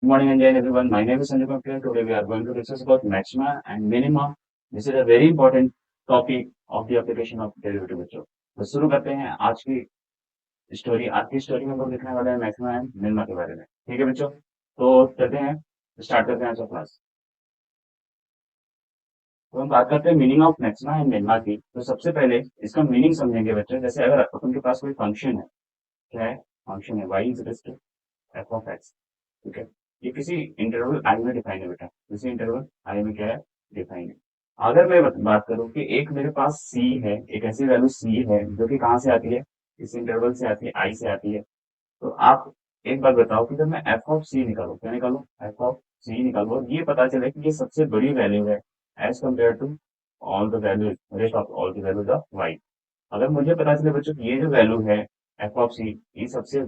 Good morning again, everyone. My name is Sanjay Pankaj. Today we are going to discuss about maxima and minima. This is a very important topic of the application of derivative bच्चों। तो शुरू करते हैं आज की story. आज की story में हम लोग लिखने वाले हैं मैक्सिमा एंड मिनिमा के बारे में। ठीक है बच्चों, तो चलते हैं, स्टार्ट करते हैं आज का क्लास। तो हम बात करते हैं meaning of maxima and minima की। तो सबसे पहले इसका मीनिंग समझेंगे बच्चों। जैसे अगर अपन के पास कोई फंक्शन है, क्या है फंक्शन है y is to f of x. ठीक है, ये किसी इंटरवल आई में डिफाइन है बेटा, किसी इंटरवल आई में क्या है डिफाइन है। अगर मैं बात करूं कि एक मेरे पास सी है, एक ऐसी वैल्यू सी है जो कि कहाँ से आती है, इस इंटरवल से आती है, आई से आती है। तो आप एक बात बताओ कि जब मैं एफ ऑफ सी निकालू, क्या निकालू, एफ ऑफ सी निकालू, और ये पता चले कि ये सबसे बड़ी वैल्यू है as compare to all the value, rest of all the values of y. अगर मुझे पता चले बच्चों कि ये जो वैल्यू है एफ ऑफ सी, ये सबसे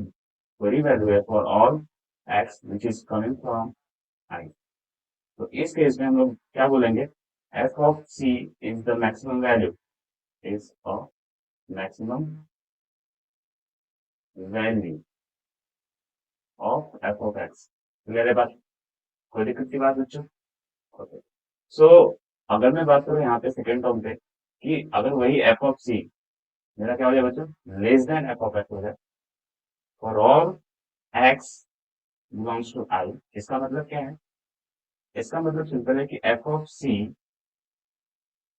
बड़ी वैल्यू है for all x which is coming from I, तो इस केस में हम लोग क्या बोलेंगे, f of c is the maximum value, is a maximum value of f of x. Clear है बात, कोई दिक्कत की बात बच्चों? ओके, सो अगर मैं बात करूं यहाँ पे सेकेंड टर्म पे कि अगर वही एफ ऑफ सी मेरा क्या हो जाए बच्चों, less than f of x हो जाए for all x belongs to I, इसका मतलब क्या है, इसका मतलब सिंपल है कि f of c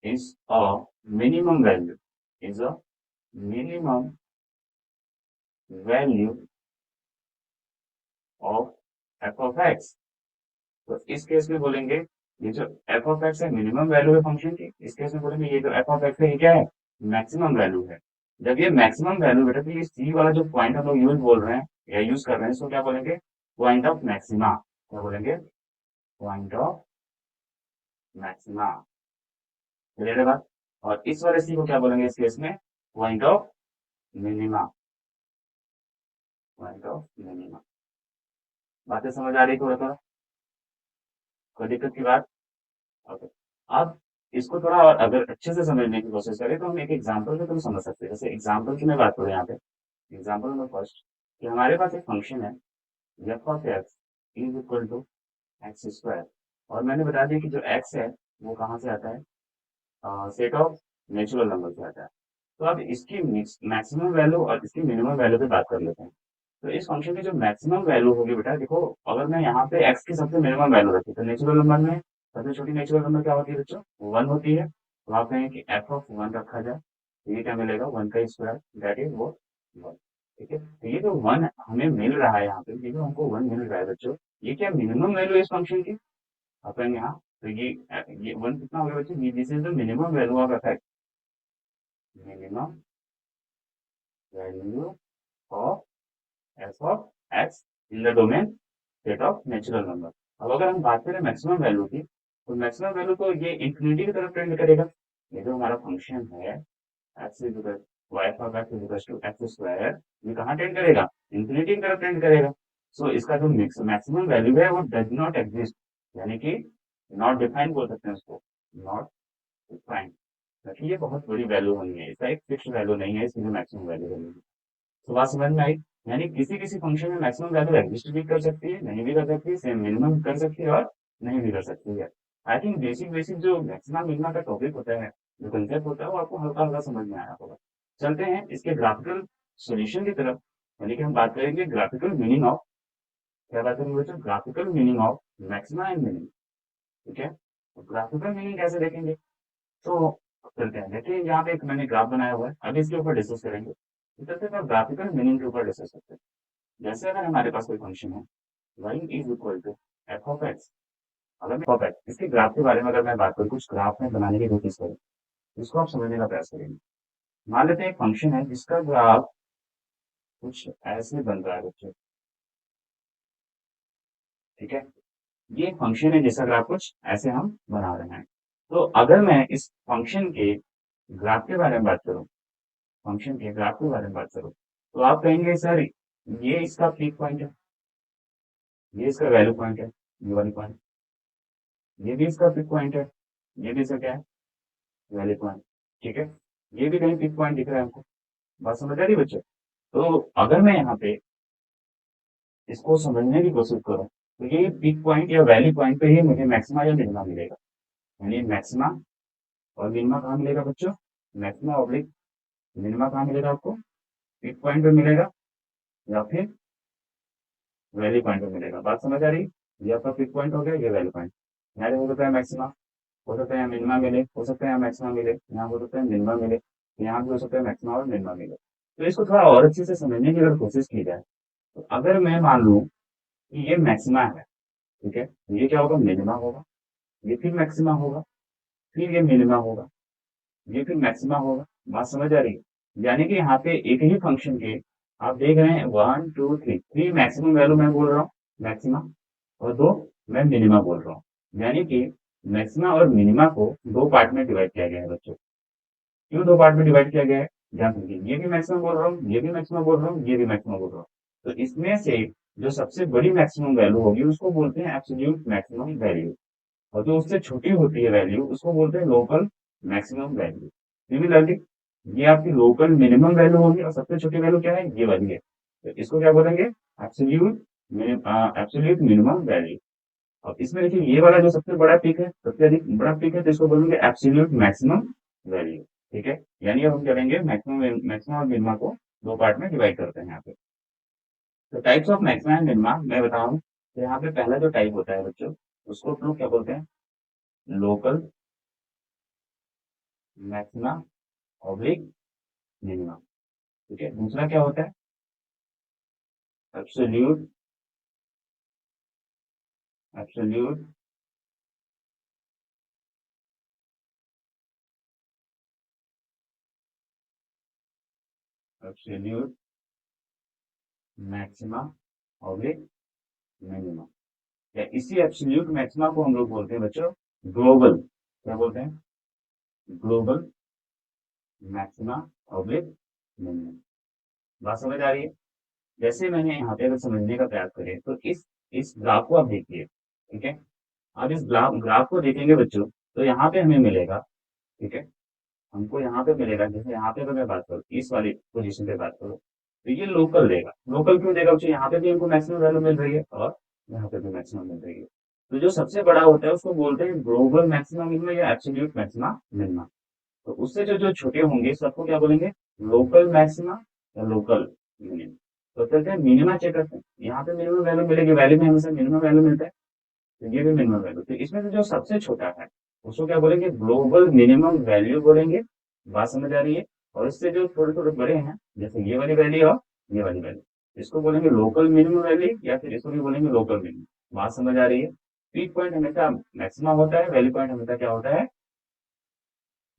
is a minimum value, is a minimum value of f of x। तो इस केस में बोलेंगे ये जो f of x है मिनिमम वैल्यू है फंक्शन की, इस केस में बोलेंगे ये जो f of x है ये क्या है, मैक्सिमम वैल्यू है। जब ये मैक्सिमम वैल्यू बेटा, तो ये सी वाला जो पॉइंट हम लोग यूज बोल रहे हैं या यूज कर रहे हैं, इसको क्या बोलेंगे, पॉइंट ऑफ मैक्सिमा। क्या बोलेंगे, पॉइंट ऑफ मैक्सिमा। क्लियर है बात? और इस वाले सी को क्या बोलेंगे इस केस में, point of minima, point of minima. बातें समझ आ रही थोड़ा थोड़ा, कोई दिक्कत की बात? ओके, अब इसको थोड़ा और अगर अच्छे से समझने की कोशिश करें तो हम एक एग्जांपल से तुम समझ सकते हैं। जैसे एग्जांपल की मैं बात करूँ यहाँ पे, एग्जांपल नंबर फर्स्ट, कि हमारे पास एक फंक्शन है f of x is equal to x square, और मैंने बता दिया कि जो एक्स है वो कहाँ से आता है, सेट ऑफ नेचुरल नंबर से आता है। तो अब इसकी मैक्सिमम वैल्यू और इसकी मिनिमम वैल्यू पे बात कर लेते हैं। तो इस फंक्शन की जो मैक्सिमम वैल्यू होगी बेटा, देखो अगर मैं यहाँ पे x की सबसे मिनिमम वैल्यू रखी तो नेचुरल नंबर में सबसे छोटी नेचुरल नंबर क्या होती है बच्चों, वन होती है। तो आप कहें कि एफ ऑफ वन रखा जाए, तो ये क्या मिलेगा, वन का स्क्वायर, दैट इज वो वन। ठीक है, तो ये जो वन हमें मिल रहा है यहाँ पे, ये जो हमको वन मिल रहा है बच्चों, ये क्या मिनिमम वैल्यू है इस फंक्शन की। आप कहेंगे हाँ, तो ये वन कितना होगा बच्चों, ये this is the minimum value of F x, minimum value of f of x in the domain set of natural number. अब अगर हम बात करें मैक्सिमम वैल्यू की, तो मैक्सिमम वैल्यू तो ये इंफिनिटी की तरफ टेंड करेगा। ये जो हमारा फंक्शन है x is equal y of x is equal to x square, ये कहाँ टेंड करेगा, इंफिनिटी की तरफ टेंड करेगा। सो इसका जो मैक्सिमम वैल्यू है वो डज नॉट एग्जिस्ट, यानी कि नॉट डिफाइन बोल सकते हैं उसको, नॉट डिफाइन। क्योंकि ये बहुत बड़ी वैल्यू होनी है, इसका एक फिक्स वैल्यू नहीं है, इसलिए मैक्सिमम वैल्यू होनी है। तो बात समझ में आई, यानी किसी किसी फंक्शन में मैक्सिमम वैल्यू एग्जिस्ट भी कर सकती है, नहीं भी कर सकती है, सेम मिनिमम कर सकती है और नहीं भी कर सकती है। आई थिंक बेसिक बेसिक जो मैक्सिमम मिनिमा का टॉपिक होता है, जो कंसेप्ट होता है, वो आपको हल्का हल्का समझ में आया होगा। चलते हैं इसके ग्राफिकल सोल्यूशन की तरफ, यानी कि हम बात करेंगे ग्राफिकल मीनिंग ऑफ, क्या बात करेंगे बच्चों, graphical meaning of maxima and minimum. ठीक है, तो ग्राफिकल मीनिंग कैसे देखेंगे, तो चलते हैं, देखिए यहाँ पे एक मैंने ग्राफ बनाया हुआ है, अभी इसके ऊपर डिस्कस करेंगे। तो चलते हैं ग्राफिकल मीनिंग के ऊपर डिस्कस करते हैं। जैसे अगर हमारे पास कोई फंक्शन है y is equal to f of x, अगर मैं ऑफ एक्स इसके ग्राफ के बारे में अगर मैं बात करूँ, कुछ ग्राफ में बनाने की कोशिश करूँ, इसको आप समझने का प्रयास करेंगे। मान लेते हैं एक फंक्शन है जिसका ग्राफ कुछ ऐसे बन रहा है बच्चों। ठीक है, ये फंक्शन है जिसका ग्राफ कुछ ऐसे हम बना रहे हैं। तो अगर मैं इस फंक्शन के ग्राफ के बारे में बात करूँ, फंक्शन के ग्राफ के बारे में बात करूँ, तो आप कहेंगे सर ये इसका पीक पॉइंट है, ये इसका वैल्यू पॉइंट है, ये वाली पॉइंट, ये भी इसका पिक पॉइंट है, ये भी इसका क्या है, वैल्यू पॉइंट। ठीक है, ये भी कहीं पिक पॉइंट दिख रहा है हमको, बात समझ आ रही है बच्चों? तो अगर मैं यहाँ पे इसको समझने की कोशिश करूँ, तो ये पीक पॉइंट या वैली पॉइंट पे ही मुझे मैक्सिमा या मिनिमा मिलेगा। यानी मैक्सिमा और मिनिमा कहाँ मिलेगा बच्चों? मैक्सिमा ऑब्लिक मिनिमा कहाँ मिलेगा आपको? पीक पॉइंट पे मिलेगा या फिर वैली पॉइंट पे मिलेगा। बात समझ आ रही? ये आपका पीक पॉइंट हो गया, ये वैली पॉइंट। यहाँ हो सकता है मैक्सिमा, हो सकता है मिनिमा मिले, हो सकता है मैक्सिमा मिले, यहाँ हो सकता है मिनिमा मिले, यहाँ भी हो सकता है मैक्सिमा और मिनिमा मिले। तो इसको थोड़ा और अच्छे से समझने की अगर कोशिश की जाए, तो अगर मैं मान लूँ कि ये मैक्सिमा है, ठीक है, तो ये क्या होगा? मिनिमा होगा, ये फिर मैक्सिमा होगा, फिर ये मिनिमा होगा, ये फिर मैक्सिमा होगा। बात समझ आ रही है? यानी कि यहाँ पे एक ही फंक्शन के आप देख रहे हैं 1 2 3 3 मैक्सिमम वैल्यू मैं बोल रहा हूँ, मैक्सिमा, और 2 मैं मिनिमा बोल रहा हूँ। यानी कि मैक्सिमा और मिनिमा को दो पार्ट में डिवाइड किया गया है बच्चों। क्यों दो पार्ट में डिवाइड किया गया है? ध्यान दीजिए, ये भी मैक्सिमम बोल रहा हूँ, ये भी मैक्सिमम बोल रहा हूँ, ये भी मैक्सिमम बोल रहा हूँ। तो इसमें से जो सबसे बड़ी मैक्सिमम वैल्यू होगी उसको बोलते हैं एब्सोल्यूट मैक्सिमम वैल्यू, और जो उससे छोटी होती है वैल्यू उसको बोलते हैं लोकल मैक्सिमम वैल्यू। सिमिलरली ये आपकी लोकल मिनिमम वैल्यू होगी और सबसे छोटी वैल्यू क्या है? ये वाली है। तो इसको क्या बोलेंगे? Absolute absolute minimum value. अब इसमें देखिए ये वाला जो सबसे बड़ा पीक है, सबसे अधिक बड़ा पीक है, तो इसको बोलेंगे एब्सोल्यूट मैक्सिमम वैल्यू। ठीक है, यानी अब हम क्या करेंगे? मैक्सिमम मैक्सिमम और मिनिमा को दो पार्ट में डिवाइड करते हैं यहाँ पे। तो types of maximum and minima मैं बताऊं, तो यहाँ पे पहला जो टाइप होता है बच्चों, उसको हम लोग क्या बोलते हैं? Local maxima oblique minima. ठीक है, दूसरा क्या होता है? Absolute absolute absolute maxima oblique minima. या इसी एब्सोल्यूट मैक्सिमा को हम लोग बोलते हैं बच्चों ग्लोबल, क्या बोलते हैं? Global maxima oblique minima. बात समझ आ रही है? जैसे मैंने यहाँ पे अगर समझने का प्रयास करें, तो इस ग्राफ को आप देखिए, ठीक है। आप इस ग्राफ ग्राफ को देखेंगे बच्चों, तो यहाँ पे हमें मिलेगा, ठीक है, हमको यहाँ पे मिलेगा, जैसे यहाँ पे अगर मैं बात करूँ, इस वाली पोजीशन पे बात करूँ, तो ये लोकल देगा। लोकल क्यों देगा बच्चों? यहाँ पे भी हमको मैक्सिमम वैल्यू मिल रही है और यहाँ पे भी मैक्सिमम मिल रही है। तो जो सबसे बड़ा होता है उसको बोलते हैं ग्लोबल मैक्सिमम मिनिमा या एब्सोल्यूट मैक्सिमा मिनिमा। तो उससे जो जो छोटे होंगे सबको क्या बोलेंगे? लोकल मैक्सिमा या लोकल मिनिमा। तो चलते हैं मिनिमा चेक करते हैं। यहाँ पे मिनिमम वैल्यू मिलेगी, वैल्यू में हमेशा मिनिमम वैल्यू मिलता है, तो ये भी मिनिमम वैल्यू। तो इसमें से जो सबसे छोटा है उसको क्या बोलेंगे? ग्लोबल मिनिमम वैल्यू बोलेंगे। बात समझ आ रही है? और इससे जो थोड़े थोड़े बड़े हैं, जैसे ये वाली वैल्यू और ये वाली वैल्यू, इसको बोलेंगे लोकल मिनिमम वैल्यू या फिर इसको भी बोलेंगे लोकल मिनिमम। बात समझ आ रही है? पीक पॉइंट हमेशा मैक्सिमम होता है, वैल्यू पॉइंट हमेशा क्या होता है?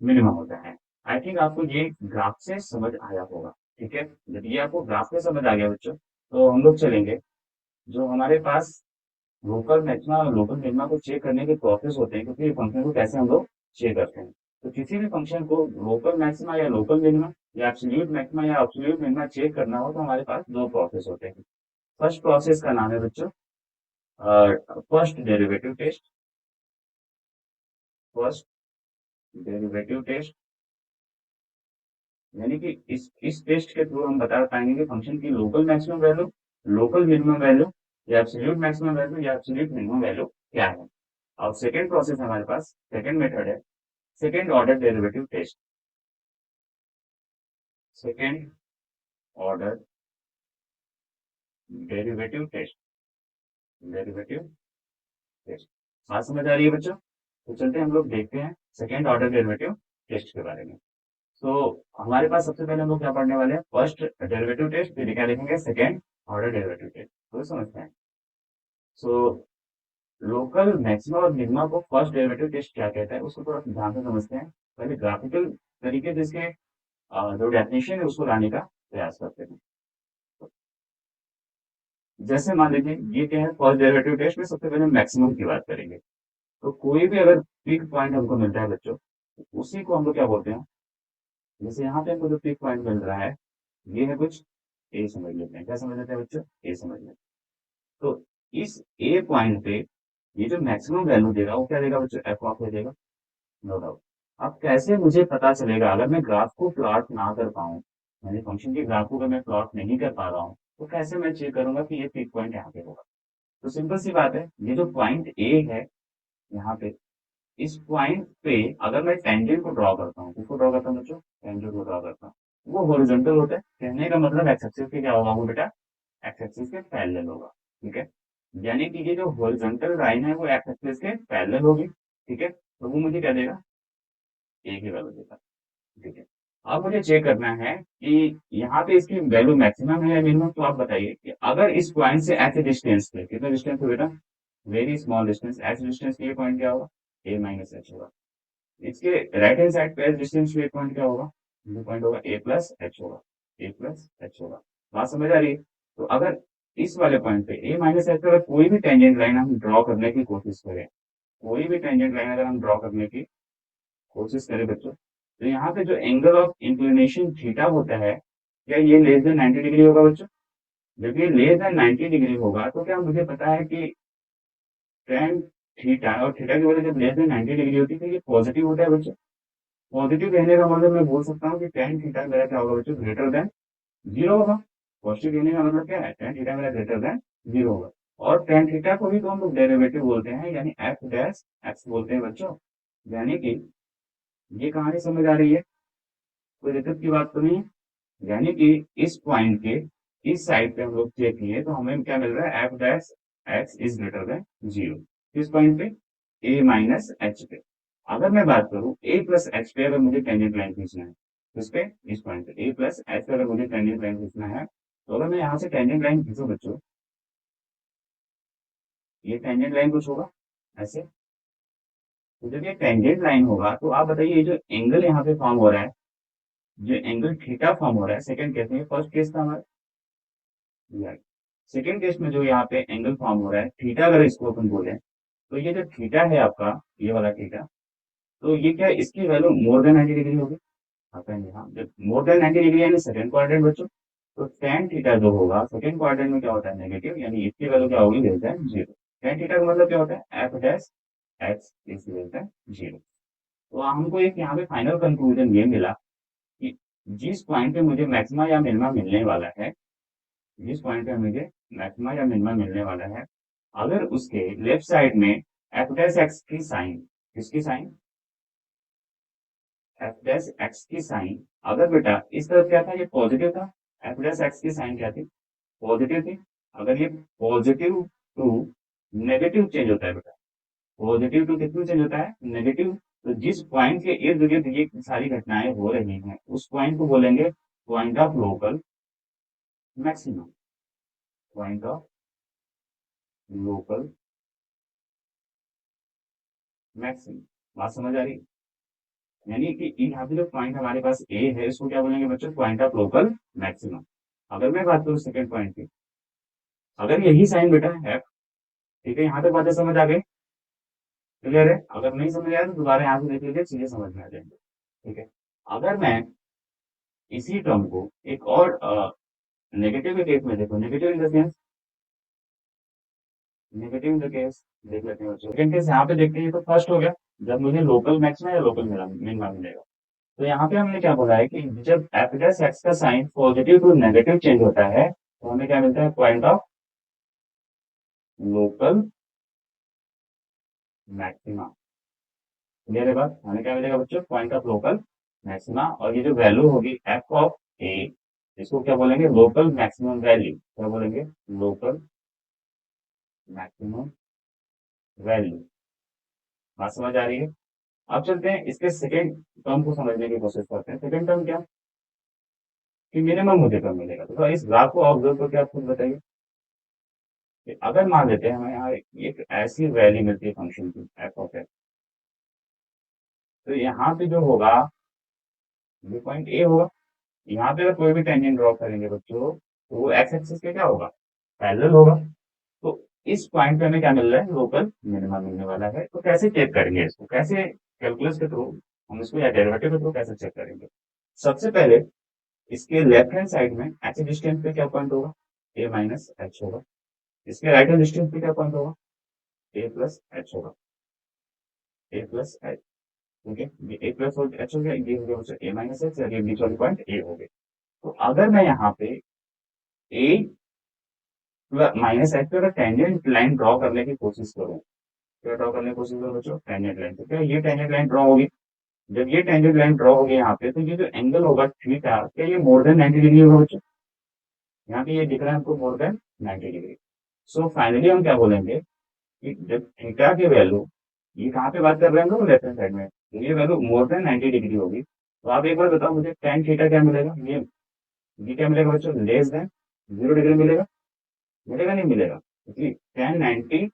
मिनिमम होता है। आई थिंक आपको ये ग्राफ से समझ आया होगा। ठीक है, जब ये आपको ग्राफ से समझ आ गया बच्चों, तो हम लोग चलेंगे जो हमारे पास लोकल मैक्सिमा और लोकल मिनिमा को चेक करने के प्रोसेस होते हैं, क्योंकि फंक्शन को कैसे हम लोग चेक करते हैं। तो किसी भी फंक्शन को लोकल मैक्सिमा या लोकल मिनिमा या एब्सोल्यूट मैक्सिमा या एब्सोल्यूट मिनिमा चेक करना हो, तो हमारे पास दो प्रोसेस होते हैं। फर्स्ट प्रोसेस का नाम है बच्चों first derivative test. First derivative test, यानी कि इस टेस्ट के थ्रू हम बता पाएंगे कि फंक्शन की local maximum value, local minimum value या एब्सोल्यूट मैक्सिमम वैल्यू या एब्सोल्यूट मिनिमम वैल्यू क्या है। और सेकंड प्रोसेस हमारे पास, सेकंड मेथड है second order derivative test. Second order derivative test, derivative test. बात समझ आ रही है बच्चों? तो चलते हैं हम लोग देखते हैं सेकंड ऑर्डर डेरिवेटिव टेस्ट के बारे में। तो हमारे पास सबसे पहले हम लोग क्या पढ़ने वाले हैं? फर्स्ट डेरिवेटिव टेस्ट, फिर क्या लिखेंगे? Second order derivative test. तो समझते हैं। सो लोकल मैक्सिमा और मिनिमा को फर्स्ट डेरिवेटिव टेस्ट क्या कहता है उसको थोड़ा ध्यान से समझते हैं। पहले ग्राफिकल तरीके से इसके जो डेफिनेशन है उसको लाने का प्रयास करते हैं। जैसे मान लीजिए ये क्या है? फर्स्ट डेरिवेटिव टेस्ट में सबसे पहले मैक्सिमम की बात करेंगे। तो कोई भी अगर पीक पॉइंट हमको मिलता है बच्चों, तो उसी को हम लोग क्या बोलते हैं? जैसे यहाँ पे हमको जो पीक पॉइंट मिल रहा है, ये है कुछ ए समझ लेते हैं। क्या समझ लेते हैं बच्चों? ए समझ लेते हैं। तो इस ए पॉइंट पे ये जो मैक्सिमम वैल्यू देगा वो क्या देगा बच्चों? एफ ऑफ ए देगा, नो डाउट। अब कैसे मुझे पता चलेगा अगर मैं ग्राफ को प्लॉट ना कर पाऊँ, यानी फंक्शन के ग्राफ को अगर मैं प्लॉट नहीं कर पा रहा हूँ, तो कैसे मैं चेक करूंगा कि ये पीक पॉइंट यहाँ पे होगा? तो सिंपल सी बात है, ये जो पॉइंट ए है यहाँ पे, इस पॉइंट पे अगर मैं टेंजेंट को ड्रॉ करता हूँ, किसको ड्रॉ करता हूँ बच्चों, टेंजेंट को ड्रॉ करता हूँ, वो हॉरिजॉन्टल होता है। कहने का मतलब एक्स एक्सिस पे क्या होगा वो बेटा, एक्स एक्सिस के पैरेलल होगा। ठीक है, यानी कि ये जो हॉरिजॉन्टल लाइन है वो एक्स एक्सिस के पैरेलल होगी। ठीक है, तो वो मुझे क्या देगा, ए की वैल्यू देगा। ठीक है, अब मुझे चेक करना है कि यहाँ पे इसकी वैल्यू मैक्सिमम है या मिनिमम। तो आप बताइए कि अगर इस पॉइंट से एच डिस्टेंस पे, कितना डिस्टेंस है बेटा, very small distance, H distance पे ये पॉइंट क्या होगा, ए माइनस एच होगा। इसके राइट हैंड साइड पे एच डिस्टेंस पे एक पॉइंट क्या होगा, वो पॉइंट होगा ए प्लस एच होगा, ए प्लस एच होगा। बात समझ आ रही है। तो अगर इस वाले पॉइंट पे ए माइनस एच पे अगर कोई भी टेंजेंट लाइन हम ड्रॉ करने की कोशिश करें, कोई भी टेंजेंट लाइन अगर हम ड्रॉ करने की कोशिश करें बच्चों, तो यहाँ पे जो एंगल ऑफ इंक्लिनेशन थीटा होता है, क्या ये लेस देन 90 डिग्री होगा बच्चों। जब ये लेस देन 90 डिग्री होगा तो क्या मुझे पता है कि टेन थीटा, और थीटा की वजह जब लेस देन 90 डिग्री होती है तो ये पॉजिटिव होता है बच्चों। पॉजिटिव कहने का मतलब मैं बोल सकता हूँ कि टेन थीटा मेरा क्या होगा बच्चों, ग्रेटर देन जीरो होगा। पॉजिटिव कहने का मतलब क्या है, टेन थीटा मेरा ग्रेटर देन जीरो होगा। और टेन थीटा को भी तो हम लोग डेरिवेटिव बोलते हैं, यानी एफ डैश एक्स बोलते हैं बच्चों। यानी कि ये कहानी समझ आ रही है, कोई दिक्कत की बात तो नहीं है। यानी कि इस पॉइंट के इस साइड पे हम लोग चेक किए तो हमें क्या मिल रहा है, F dash x is greater than zero. किस पॉइंट पे, ए माइनस एच पे। अगर मैं बात करूं ए प्लस एच पे अगर मुझे टेंजेंट लाइन खींचना है, किस पे, इस पॉइंट पे ए प्लस एच पे अगर मुझे टेंजेंट लाइन खींचना है, तो अगर मैं यहाँ से टेंजेंट लाइन खींचू बच्चों, ये टेंजेंट लाइन कुछ होगा ऐसे। तो जब ये टेंजेंट लाइन होगा तो आप बताइए ये जो एंगल यहाँ पे फॉर्म हो रहा है, जो एंगल थीटा फॉर्म हो रहा है सेकंड केस में, फर्स्ट केस था हमारा, सेकेंड केस में जो यहाँ पे एंगल फॉर्म हो रहा है थीटा, अगर इसको अपन बोले, तो ये जो थीटा है आपका, ये वाला थीटा, तो ये क्या इसकी वैल्यू मोर देन 90 डिग्री होगी। आप कहेंगे हाँ, जब मोर देन 90 डिग्री यानी सेकंड क्वाड्रेंट बच्चों, तो टेन थीटा जो होगा सेकंड क्वाड्रेंट में क्या होता है, नेगेटिव, यानी इसकी वैल्यू क्या होगी, less than zero. Tan theta का मतलब क्या होता है, F dash x is less than zero. तो हमको एक यहाँ पे फाइनल कंक्लूजन ये मिला कि जिस पॉइंट पे मुझे मैक्सिमा या मिनिमा मिलने वाला है, जिस पॉइंट पे मुझे मैक्सिमा या मिनिमा मिलने वाला है, अगर उसके लेफ्ट साइड में एफ डैश एक्स की साइन, किसकी साइन, एफ डैश एक्स की साइन, अगर बेटा इस तरफ क्या था, ये पॉजिटिव था, एफ डैश एक्स की साइन क्या थी, पॉजिटिव थी। अगर ये पॉजिटिव टू नेगेटिव चेंज होता है बेटा, पॉजिटिव टू कितना चेंज होता है, नेगेटिव। तो जिस पॉइंट के इर्द गिर्द ये सारी घटनाएं हो रही हैं उस पॉइंट को बोलेंगे point of local maximum, point of local maximum. बात समझ आ रही है। यानी कि यहाँ पे जो पॉइंट हमारे पास ए है इसको क्या बोलेंगे बच्चों, पॉइंट ऑफ लोकल मैक्सिमम। अगर मैं बात करूँ सेकंड पॉइंट की, अगर यही साइन बेटा है, ठीक है, यहाँ तक बातें समझ आ गई, क्लियर है। अगर नहीं समझ आया तो दोबारा यहाँ से देख लीजिए, चीजें समझ में आ जाएंगे। ठीक है, अगर मैं इसी टर्म को एक और नेगेटिव के केस में देखो, negative in the sense, negative in the case देख लेते हैं बच्चों। सेकंड केस यहाँ पे देखते हैं, तो फर्स्ट हो गया जब मुझे लोकल मैक्सिमम या लोकल मिनिमम मिलेगा। तो यहाँ पे हमने क्या बोला है कि जब एफ डैश एक्स का sign positive to negative change होता है तो हमें क्या मिलता है, point of local maxima. Clear है बात, हमें क्या मिलेगा बच्चों, पॉइंट ऑफ लोकल मैक्सिमा। और ये जो वैल्यू होगी एफ ऑफ ए, इसको क्या बोलेंगे, लोकल मैक्सिमम वैल्यू, क्या बोलेंगे, लोकल मैक्सिमम वैल्यू। बात समझ आ रही है। अब चलते हैं इसके सेकेंड टर्म को समझने की कोशिश करते हैं। सेकेंड टर्म क्या, कि मिनिमम मुझे कब मिलेगा। तो इस ग्राफ को ऑब्जर्व करके आप खुद बताइए कि अगर मान लेते हैं हमें यहाँ एक ऐसी वैल्यू मिलती है फंक्शन की एफ ऑफ एक्स, तो यहाँ पे जो होगा ये पॉइंट ए होगा। यहाँ पे अगर कोई भी टेंजेंट ड्रॉ करेंगे बच्चों तो वो एक्स एक्सिस पे क्या होगा, पैरेलल होगा। तो इस पॉइंट पे हमें क्या मिल रहा है, लोकल मिनिमा मिलने वाला है। तो कैसे चेक करेंगे इसको, कैसे कैलकुलस के थ्रू हम इसको, या डेरिवेटिव के थ्रू कैसे चेक करेंगे। सबसे पहले इसके लेफ्ट हैंड साइड में एच डिस्टेंस पे क्या पॉइंट होगा, ए माइनस एच होगा। इसके राइट हैंड डिस्टेंस पे क्या पॉइंट होगा, ए प्लस एच होगा, ए प्लस एच। ठीक है, ये ए प्लस और एच हो गया, ये हो गया ए माइनस एच, और ये बीच वाले पॉइंट ए हो गए। तो अगर मैं यहाँ पे ए माइनस एक्स पे अगर टेंजेंट लाइन ड्रॉ करने की कोशिश करूँ, क्या ड्रॉ करने की कोशिश करूँ बच्चों, टेंजेंट लाइन, तो क्या ये टेंजेंट लाइन ड्रॉ होगी? जब ये टेंजेंट लाइन ड्रॉ होगी यहाँ पे, तो ये जो एंगल होगा थीटा, क्या ये मोर देन 90 डिग्री होगा बच्चों? यहाँ पे ये दिख रहा है हमको more than 90 degree. So finally हम क्या बोलेंगे कि जब थीटा की वैल्यू, ये कहाँ पे बात कर रहे हैं हम लोग, लेफ्ट हैंड साइड में, तो ये वैल्यू मोर देन 90 डिग्री होगी, तो आप एक बार बताओ मुझे टेन थीटा क्या मिलेगा? ये क्या मिलेगा बच्चों, लेस देन 0 डिग्री मिलेगा? मिलेगा नहीं मिलेगा? क्योंकि टेन 90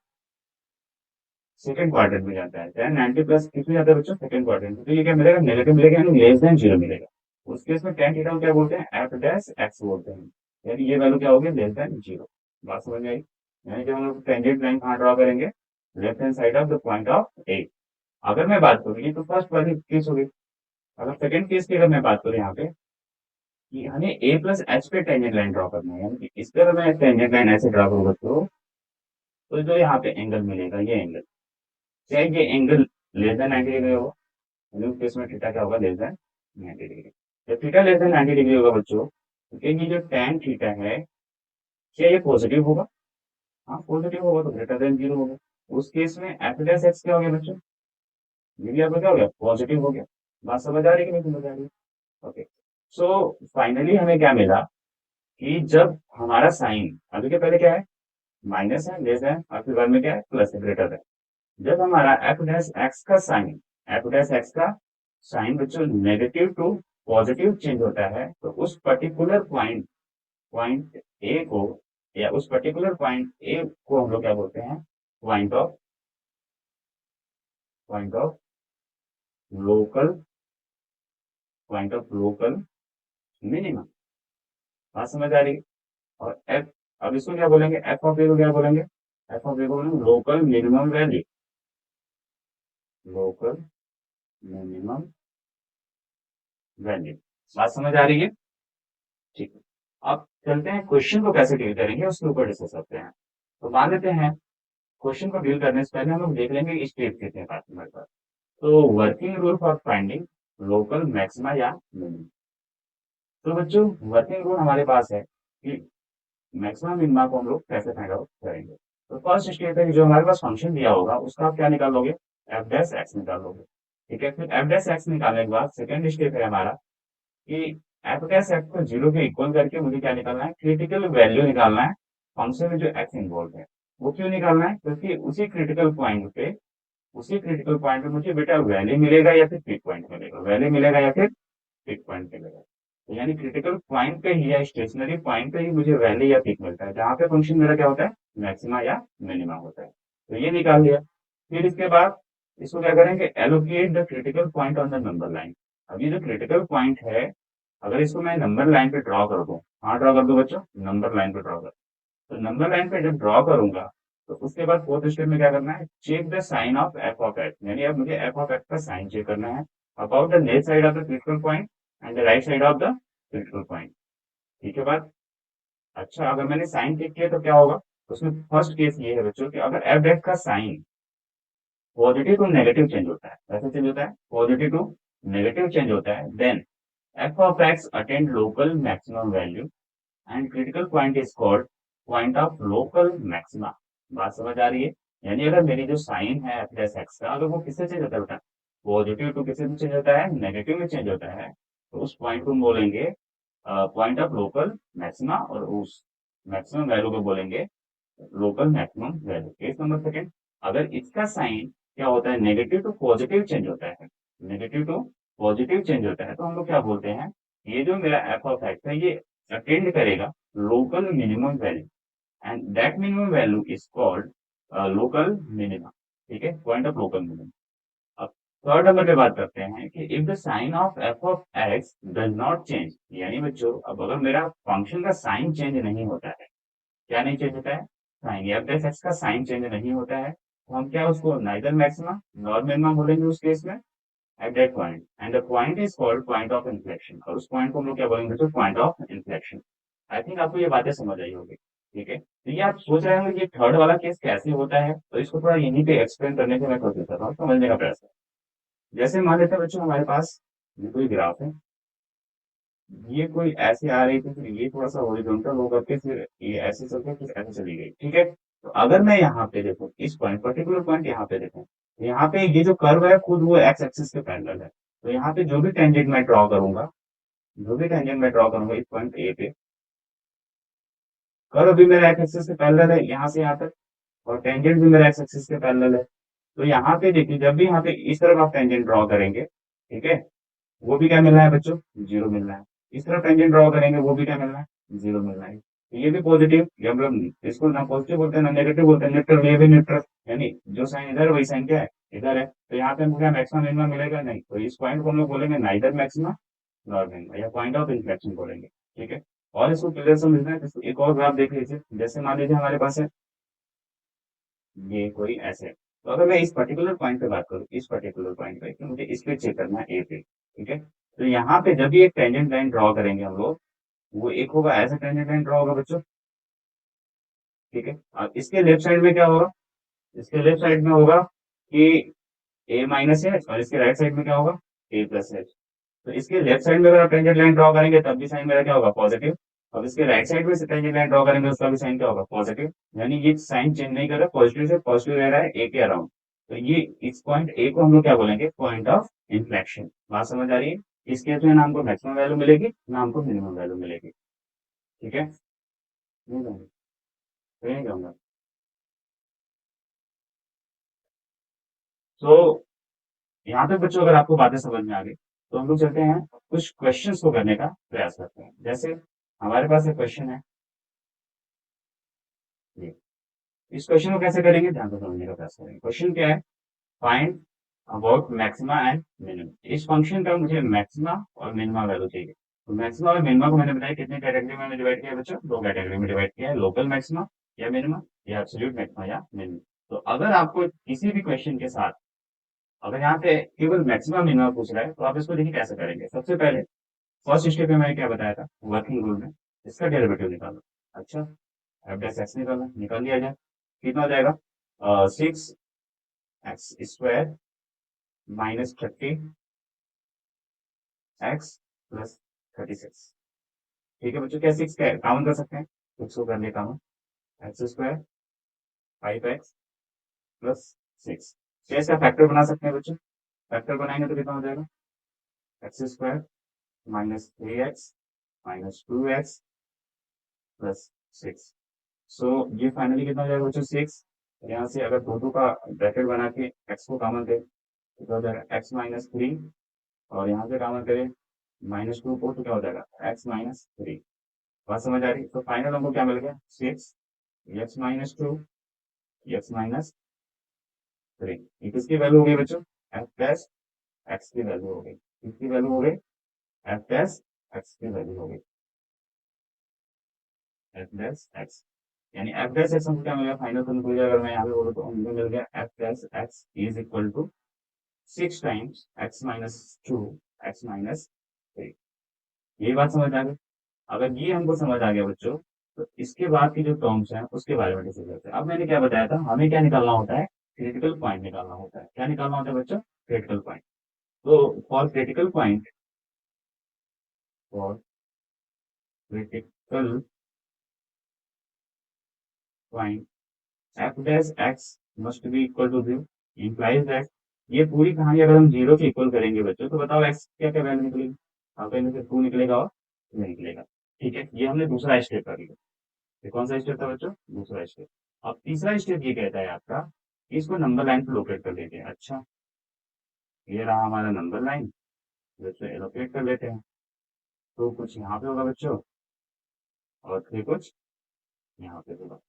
सेकंड क्वाड्रेंट में जाता है, टेन 90 प्लस किसमें जाता है बच्चों, सेकंड क्वाड्रेंट में, तो ये क्या मिलेगा, नेगेटिव मिलेगा, यानी लेस देन 0 मिलेगा। उस केस में टेन थीटा को क्या बोलते हैं, एफ डैश एक्स बोलते हैं, यानी ये वैल्यू क्या होगी, लेस देन 0। बात समझ में आई? यानी जब हम लोग टेंजेंट लाइन कहाँ ड्रॉ करेंगे, left hand side of the point of A. अगर मैं बात करूँ, ये तो फर्स्ट वाली केस होगी। अगर सेकंड केस की अगर मैं बात करूँ यहाँ पे, कि हमें ए प्लस एच पे टेंजेंट लाइन ड्रॉ करना है, यानी कि इस पर मैं टेंजेंट लाइन ऐसे ड्रॉ करूँगा, तो जो यहाँ पे एंगल मिलेगा, ये एंगल, चाहे ये एंगल लेस देन 90 डिग्री हो, यानी उस केस में थीटा क्या होगा, लेस देन 90 डिग्री। जब थीटा लेस देन 90 डिग्री होगा बच्चों, तो क्या ये जो tan थीटा है, क्या ये पॉजिटिव होगा? हाँ पॉजिटिव होगा, तो ग्रेटर देन 0 होगा। उस केस में एफ डैश एक्स क्या हो गया बच्चों, ये भी आपका क्या हो गया, पॉजिटिव हो गया। बात समझ आ रही है कि नहीं समझ आ रही है? ओके। सो फाइनली हमें क्या मिला, कि जब हमारा साइन अभी के पहले क्या है, माइनस है, लेस है, और फिर बाद में क्या है, प्लस है, ग्रेटर है। जब हमारा एफ डैश एक्स का साइन, एफ डैश एक्स का साइन बच्चों नेगेटिव टू पॉजिटिव चेंज होता है, तो उस पर्टिकुलर पॉइंट, पॉइंट ए को, या उस पर्टिकुलर पॉइंट ए को हम लोग क्या बोलते हैं, point of local, point of local minimum. बात समझ आ रही है? और एफ, अब इसको क्या बोलेंगे, एफ ऑफ ए को क्या बोलेंगे, एफ ऑफ ए को बोलेंगे local minimum value, local minimum value. बात समझ आ रही है? ठीक है। अब चलते हैं क्वेश्चन को कैसे डील करेंगे, उसके ऊपर डिस्कस करते हैं। तो मान लेते हैं क्वेश्चन को डील करने से पहले हम लोग देख लेंगे स्टेप कितने पास हमारे पास। तो working rule for finding local maxima या मिनिमम। तो बच्चों वर्किंग रूल हमारे पास है कि मैक्सिमम मिनिमा को हम लोग कैसे फाइंड आउट करेंगे। तो फर्स्ट स्टेप है कि जो हमारे पास फंक्शन दिया होगा उसका आप क्या निकाल लोगे, एफ डैश एक्स निकाल लोगे। ठीक है, फिर एफ डैश एक्स निकालने के बाद सेकंड स्टेप है हमारा कि एफ डैश एक्स को जीरो के इक्वल करके मुझे क्या निकालना है, क्रिटिकल वैल्यू निकालना है फंक्शन में जो एक्स इन्वॉल्व है। वो क्यों निकालना है, क्योंकि उसी क्रिटिकल पॉइंट पे मुझे बेटा वैल्यू मिलेगा या फिर पिक पॉइंट मिलेगा, वैल्यू मिलेगा या फिर पिक पॉइंट मिलेगा। तो यानी क्रिटिकल पॉइंट पे ही या स्टेशनरी पॉइंट पे ही मुझे वैल्यू या पिक मिलता है, जहाँ पे फंक्शन मेरा क्या होता है, मैक्सिमा या मिनिमा होता है। तो ये निकाल लिया। फिर इसके बाद इसको क्या करेंगे, allocate the critical point on the number line. अब ये जो क्रिटिकल पॉइंट है, अगर इसको मैं नंबर लाइन पे ड्रॉ कर दूं, हाँ ड्रॉ कर दूं बच्चों, नंबर लाइन पे ड्रॉ कर, तो नंबर लाइन पे जब ड्रॉ करूंगा, तो उसके बाद फोर्थ स्टेप में क्या करना है, check the sign of f of x, यानी अब मुझे एफ ऑफ एक्स का साइन चेक करना है about the left side of the critical point and the right side of the critical point. ठीक है बात? अच्छा, अगर मैंने साइन चेक किया तो क्या होगा, उसमें फर्स्ट केस ये है बच्चों कि अगर एफ डेट का sign positive to negative change होता है, कैसे चेंज होता है, पॉजिटिव टू नेगेटिव चेंज होता है, then f of x attend local maximum value and critical point is called point of local maxima. बात समझ आ रही है? यानी अगर मेरी जो साइन है एफ डैश एक्स का, अगर वो किससे चेंज होता है बेटा, पॉजिटिव टू किससे चेंज होता है, नेगेटिव में चेंज होता है, तो उस पॉइंट को हम बोलेंगे पॉइंट ऑफ लोकल मैक्सिमा, और उस मैक्सिमम वैल्यू को बोलेंगे local maximum value. Case number second, अगर इसका साइन क्या होता है, नेगेटिव टू पॉजिटिव चेंज होता है, नेगेटिव टू पॉजिटिव चेंज होता है, तो हम लोग क्या बोलते हैं, ये जो मेरा एफ ऑफ एक्स है ये अटेंड करेगा local minimum value and that minimum value is called local minimum. ठीक है, पॉइंट ऑफ लोकल मिनिमम। अब थर्ड नंबर पे बात करते हैं कि if the sign of f of x does not change, यानी बच्चों अब अगर मेरा फंक्शन का साइन चेंज नहीं होता है, क्या नहीं चेंज होता है, साइन, एफ डैश एक्स का साइन चेंज नहीं होता है, तो हम क्या उसको नाइदर मैक्सिमा नॉर मिनिमम बोलेंगे उस केस में at that point, and the point is called point of inflection, और उस पॉइंट को हम लोग क्या बोलेंगे, तो point of inflection. I think आपको ये बातें समझ आई होगी। ठीक है, तो ये आप सोच रहे होंगे ये थर्ड वाला केस कैसे होता है, तो इसको थोड़ा यहीं पे एक्सप्लेन करने की मैं कोशिश कर रहा हूँ, समझने का प्रयास है। जैसे मान लेते हैं बच्चों हमारे पास ये कोई ग्राफ है, ये कोई ऐसे आ रही थी, फिर ये थोड़ा सा हॉरिजॉन्टल होकर के फिर ये ऐसे चलकर फिर ऐसे चली गई, ठीक है। तो अगर मैं यहाँ पे देखूं इस पॉइंट, पर्टिकुलर पॉइंट यहाँ पे देखूं, तो यहाँ पे ये जो कर्व है खुद वो एक्स एक्सिस के पैरेलल है। तो यहाँ पे जो भी टेंजेंट मैं ड्रॉ करूंगा, जो भी टेंजेंट मैं ड्रॉ करूंगा इस पॉइंट ए पे, कर्व भी मेरा एक्स एक्सिस के पैरेलल है यहाँ से यहाँ तक, और टेंजेंट भी मेरा एक्स एक्सिस के पैरेलल है। तो यहाँ पे देखिए जब भी यहाँ पे इस तरफ आप टेंजेंट ड्रॉ करेंगे, ठीक है, वो भी क्या मिल रहा है बच्चों, जीरो मिल रहा है। इस तरफ टेंजेंट ड्रॉ करेंगे वो भी क्या मिल रहा है, जीरो मिल रहा है। तो ये भी पॉजिटिव, या मतलब इसको ना पॉजिटिव बोलते हैं ना नेगेटिव बोलते हैं, न्यूट्रल, ये भी न्यूट्रल, यानी जो साइन इधर वही साइन क्या है इधर है। तो यहाँ पे हमको क्या मैक्सिमम मिनिमम मिलेगा नहीं, तो इस पॉइंट को हम लोग बोलेंगे नाइदर मैक्सिमम नॉर मिनिमम, या पॉइंट ऑफ इन्फ्लेक्शन बोलेंगे, ठीक है। और इसको क्लियर समझना है तो एक और ग्राफ देख लीजिए, जैसे मान लीजिए हमारे पास है ये कोई ऐसे है। तो अगर मैं इस पर्टिकुलर पॉइंट पे बात करूँ, इस पर्टिकुलर पॉइंट पे, तो मुझे इस पे चेक करना है ए पे, ठीक है। तो यहाँ पे जब भी एक टेंजेंट लाइन ड्रॉ करेंगे हम लोग, वो एक होगा ऐसा टेंजेंट लाइन ड्रॉ होगा बच्चों, ठीक है। और इसके लेफ्ट साइड में क्या होगा, इसके लेफ्ट साइड में होगा कि ए माइनस एच, और इसके राइट साइड में क्या होगा, ए प्लस एच। तो इसके लेफ्ट साइड में अगर आप टेंजेंट लाइन ड्रॉ करेंगे तब भी साइन मेरा क्या होगा, पॉजिटिव। अब इसके राइट साइड में से टेंजेंट लाइन ड्रॉ करेंगे उसका भी साइन क्या होगा, पॉजिटिव। यानी ये साइन चेंज नहीं कर रहा, पॉजिटिव से पॉजिटिव रह रहा है ए के अराउंड। तो ये इस पॉइंट ए को हम लोग क्या बोलेंगे, पॉइंट ऑफ इन्फ्लेक्शन। बात समझ आ रही है। इस केस में ना हमको मैक्सिमम वैल्यू मिलेगी ना हमको मिनिमम वैल्यू मिलेगी, ठीक है। नहीं जाऊंगा, तो नहीं जाऊंगा। तो यहाँ तक बच्चों अगर आपको बातें समझ में आ गई, तो हम लोग चलते हैं कुछ क्वेश्चंस को करने का प्रयास करते हैं। जैसे हमारे पास एक क्वेश्चन है ये, इस क्वेश्चन को कैसे करेंगे ध्यान से समझने का प्रयास करेंगे। क्वेश्चन क्या है, find about maxima and minimum. इस फंक्शन का मुझे मैक्सिमा और मिनिमा वैल्यू चाहिए। तो मैक्सिमा और मिनिमा को मैंने बताया कितने कैटेगरी में डिवाइड किया है बच्चों, दो कैटेगरी में डिवाइड किया है, लोकल मैक्सिमा या मिनिमा, या एब्सोल्यूट मैक्सिमा या मिनिमम। तो अगर आपको किसी भी क्वेश्चन के साथ अगर यहाँ पे केवल मैक्सिमम मिनिमम पूछ रहा है, तो आप इसको देखिए कैसे करेंगे। सबसे पहले फर्स्ट स्टेप में मैंने क्या बताया था, वर्किंग रूल में इसका डेरिवेटिव निकालो। अच्छा, एफ डैश एक्स निकालना, निकाल लिया जाए, कितना हो जाएगा, 6 x square minus 30 x plus 36। ठीक है बच्चों, क्या सिक्स काउंट कर सकते हैं, सिक्स को कर लिया count, x square 5 x plus 6। क्या इसका फैक्टर बना सकते हैं बच्चों, फैक्टर बनाएंगे तो कितना हो जाएगा, x square -3 x -2 x plus 6। सो ये फाइनली कितना हो जाएगा बच्चों, 6। यहाँ से अगर दो दो का ब्रैकेट बना के एक्स को कॉमन दे तो हो जाएगा x-3, और यहाँ से कॉमन करें -2 को तो क्या हो जाएगा x-3। बात समझ आ रही, तो फाइनल हमको क्या मिल गया, 6 x-2 x-3। ये किसकी वैल्यू हो गई बच्चों, f डैश x की वैल्यू हो गई, किसकी वैल्यू हो गई, f डैश x की वैल्यू हो गई, f डैश x। यानी f डैश x हमको क्या मिल गया, फाइनल कंक्लूजन अगर मैं यहाँ पे बोलूँ तो हमको मिल गया f dash x is equal to 6 times x-2 x-3। यही बात समझ आ गई। अगर ये हमको समझ आ गया बच्चों, तो इसके बाद की जो टर्म्स हैं उसके बारे में डिस्कस करते हैं। अब मैंने क्या बताया था, हमें क्या निकालना होता है, क्रिटिकल पॉइंट निकालना होता है। क्या निकालना होता है बच्चों, क्रिटिकल पॉइंट। तो for critical point f dash x must be equal to 0, implies that ये पूरी कहानी अगर हम 0 के इक्वल करेंगे बच्चों, तो बताओ एक्स क्या क्या वैल्यू निकलेगी, आप इनमें से 2 निकलेगा और 2 निकलेगा, ठीक है। ये हमने दूसरा स्टेप कर लिया। ये कौन सा स्टेप था बच्चों, दूसरा स्टेप। अब तीसरा स्टेप ये कहता है आपका कि इसको नंबर लाइन पे लोकेट कर देते हैं। अच्छा, ये रहा हमारा नंबर लाइन, जैसे लोकेट कर लेते हैं। तो कुछ यहाँ पे होगा बच्चों और फिर कुछ यहाँ पे होगा।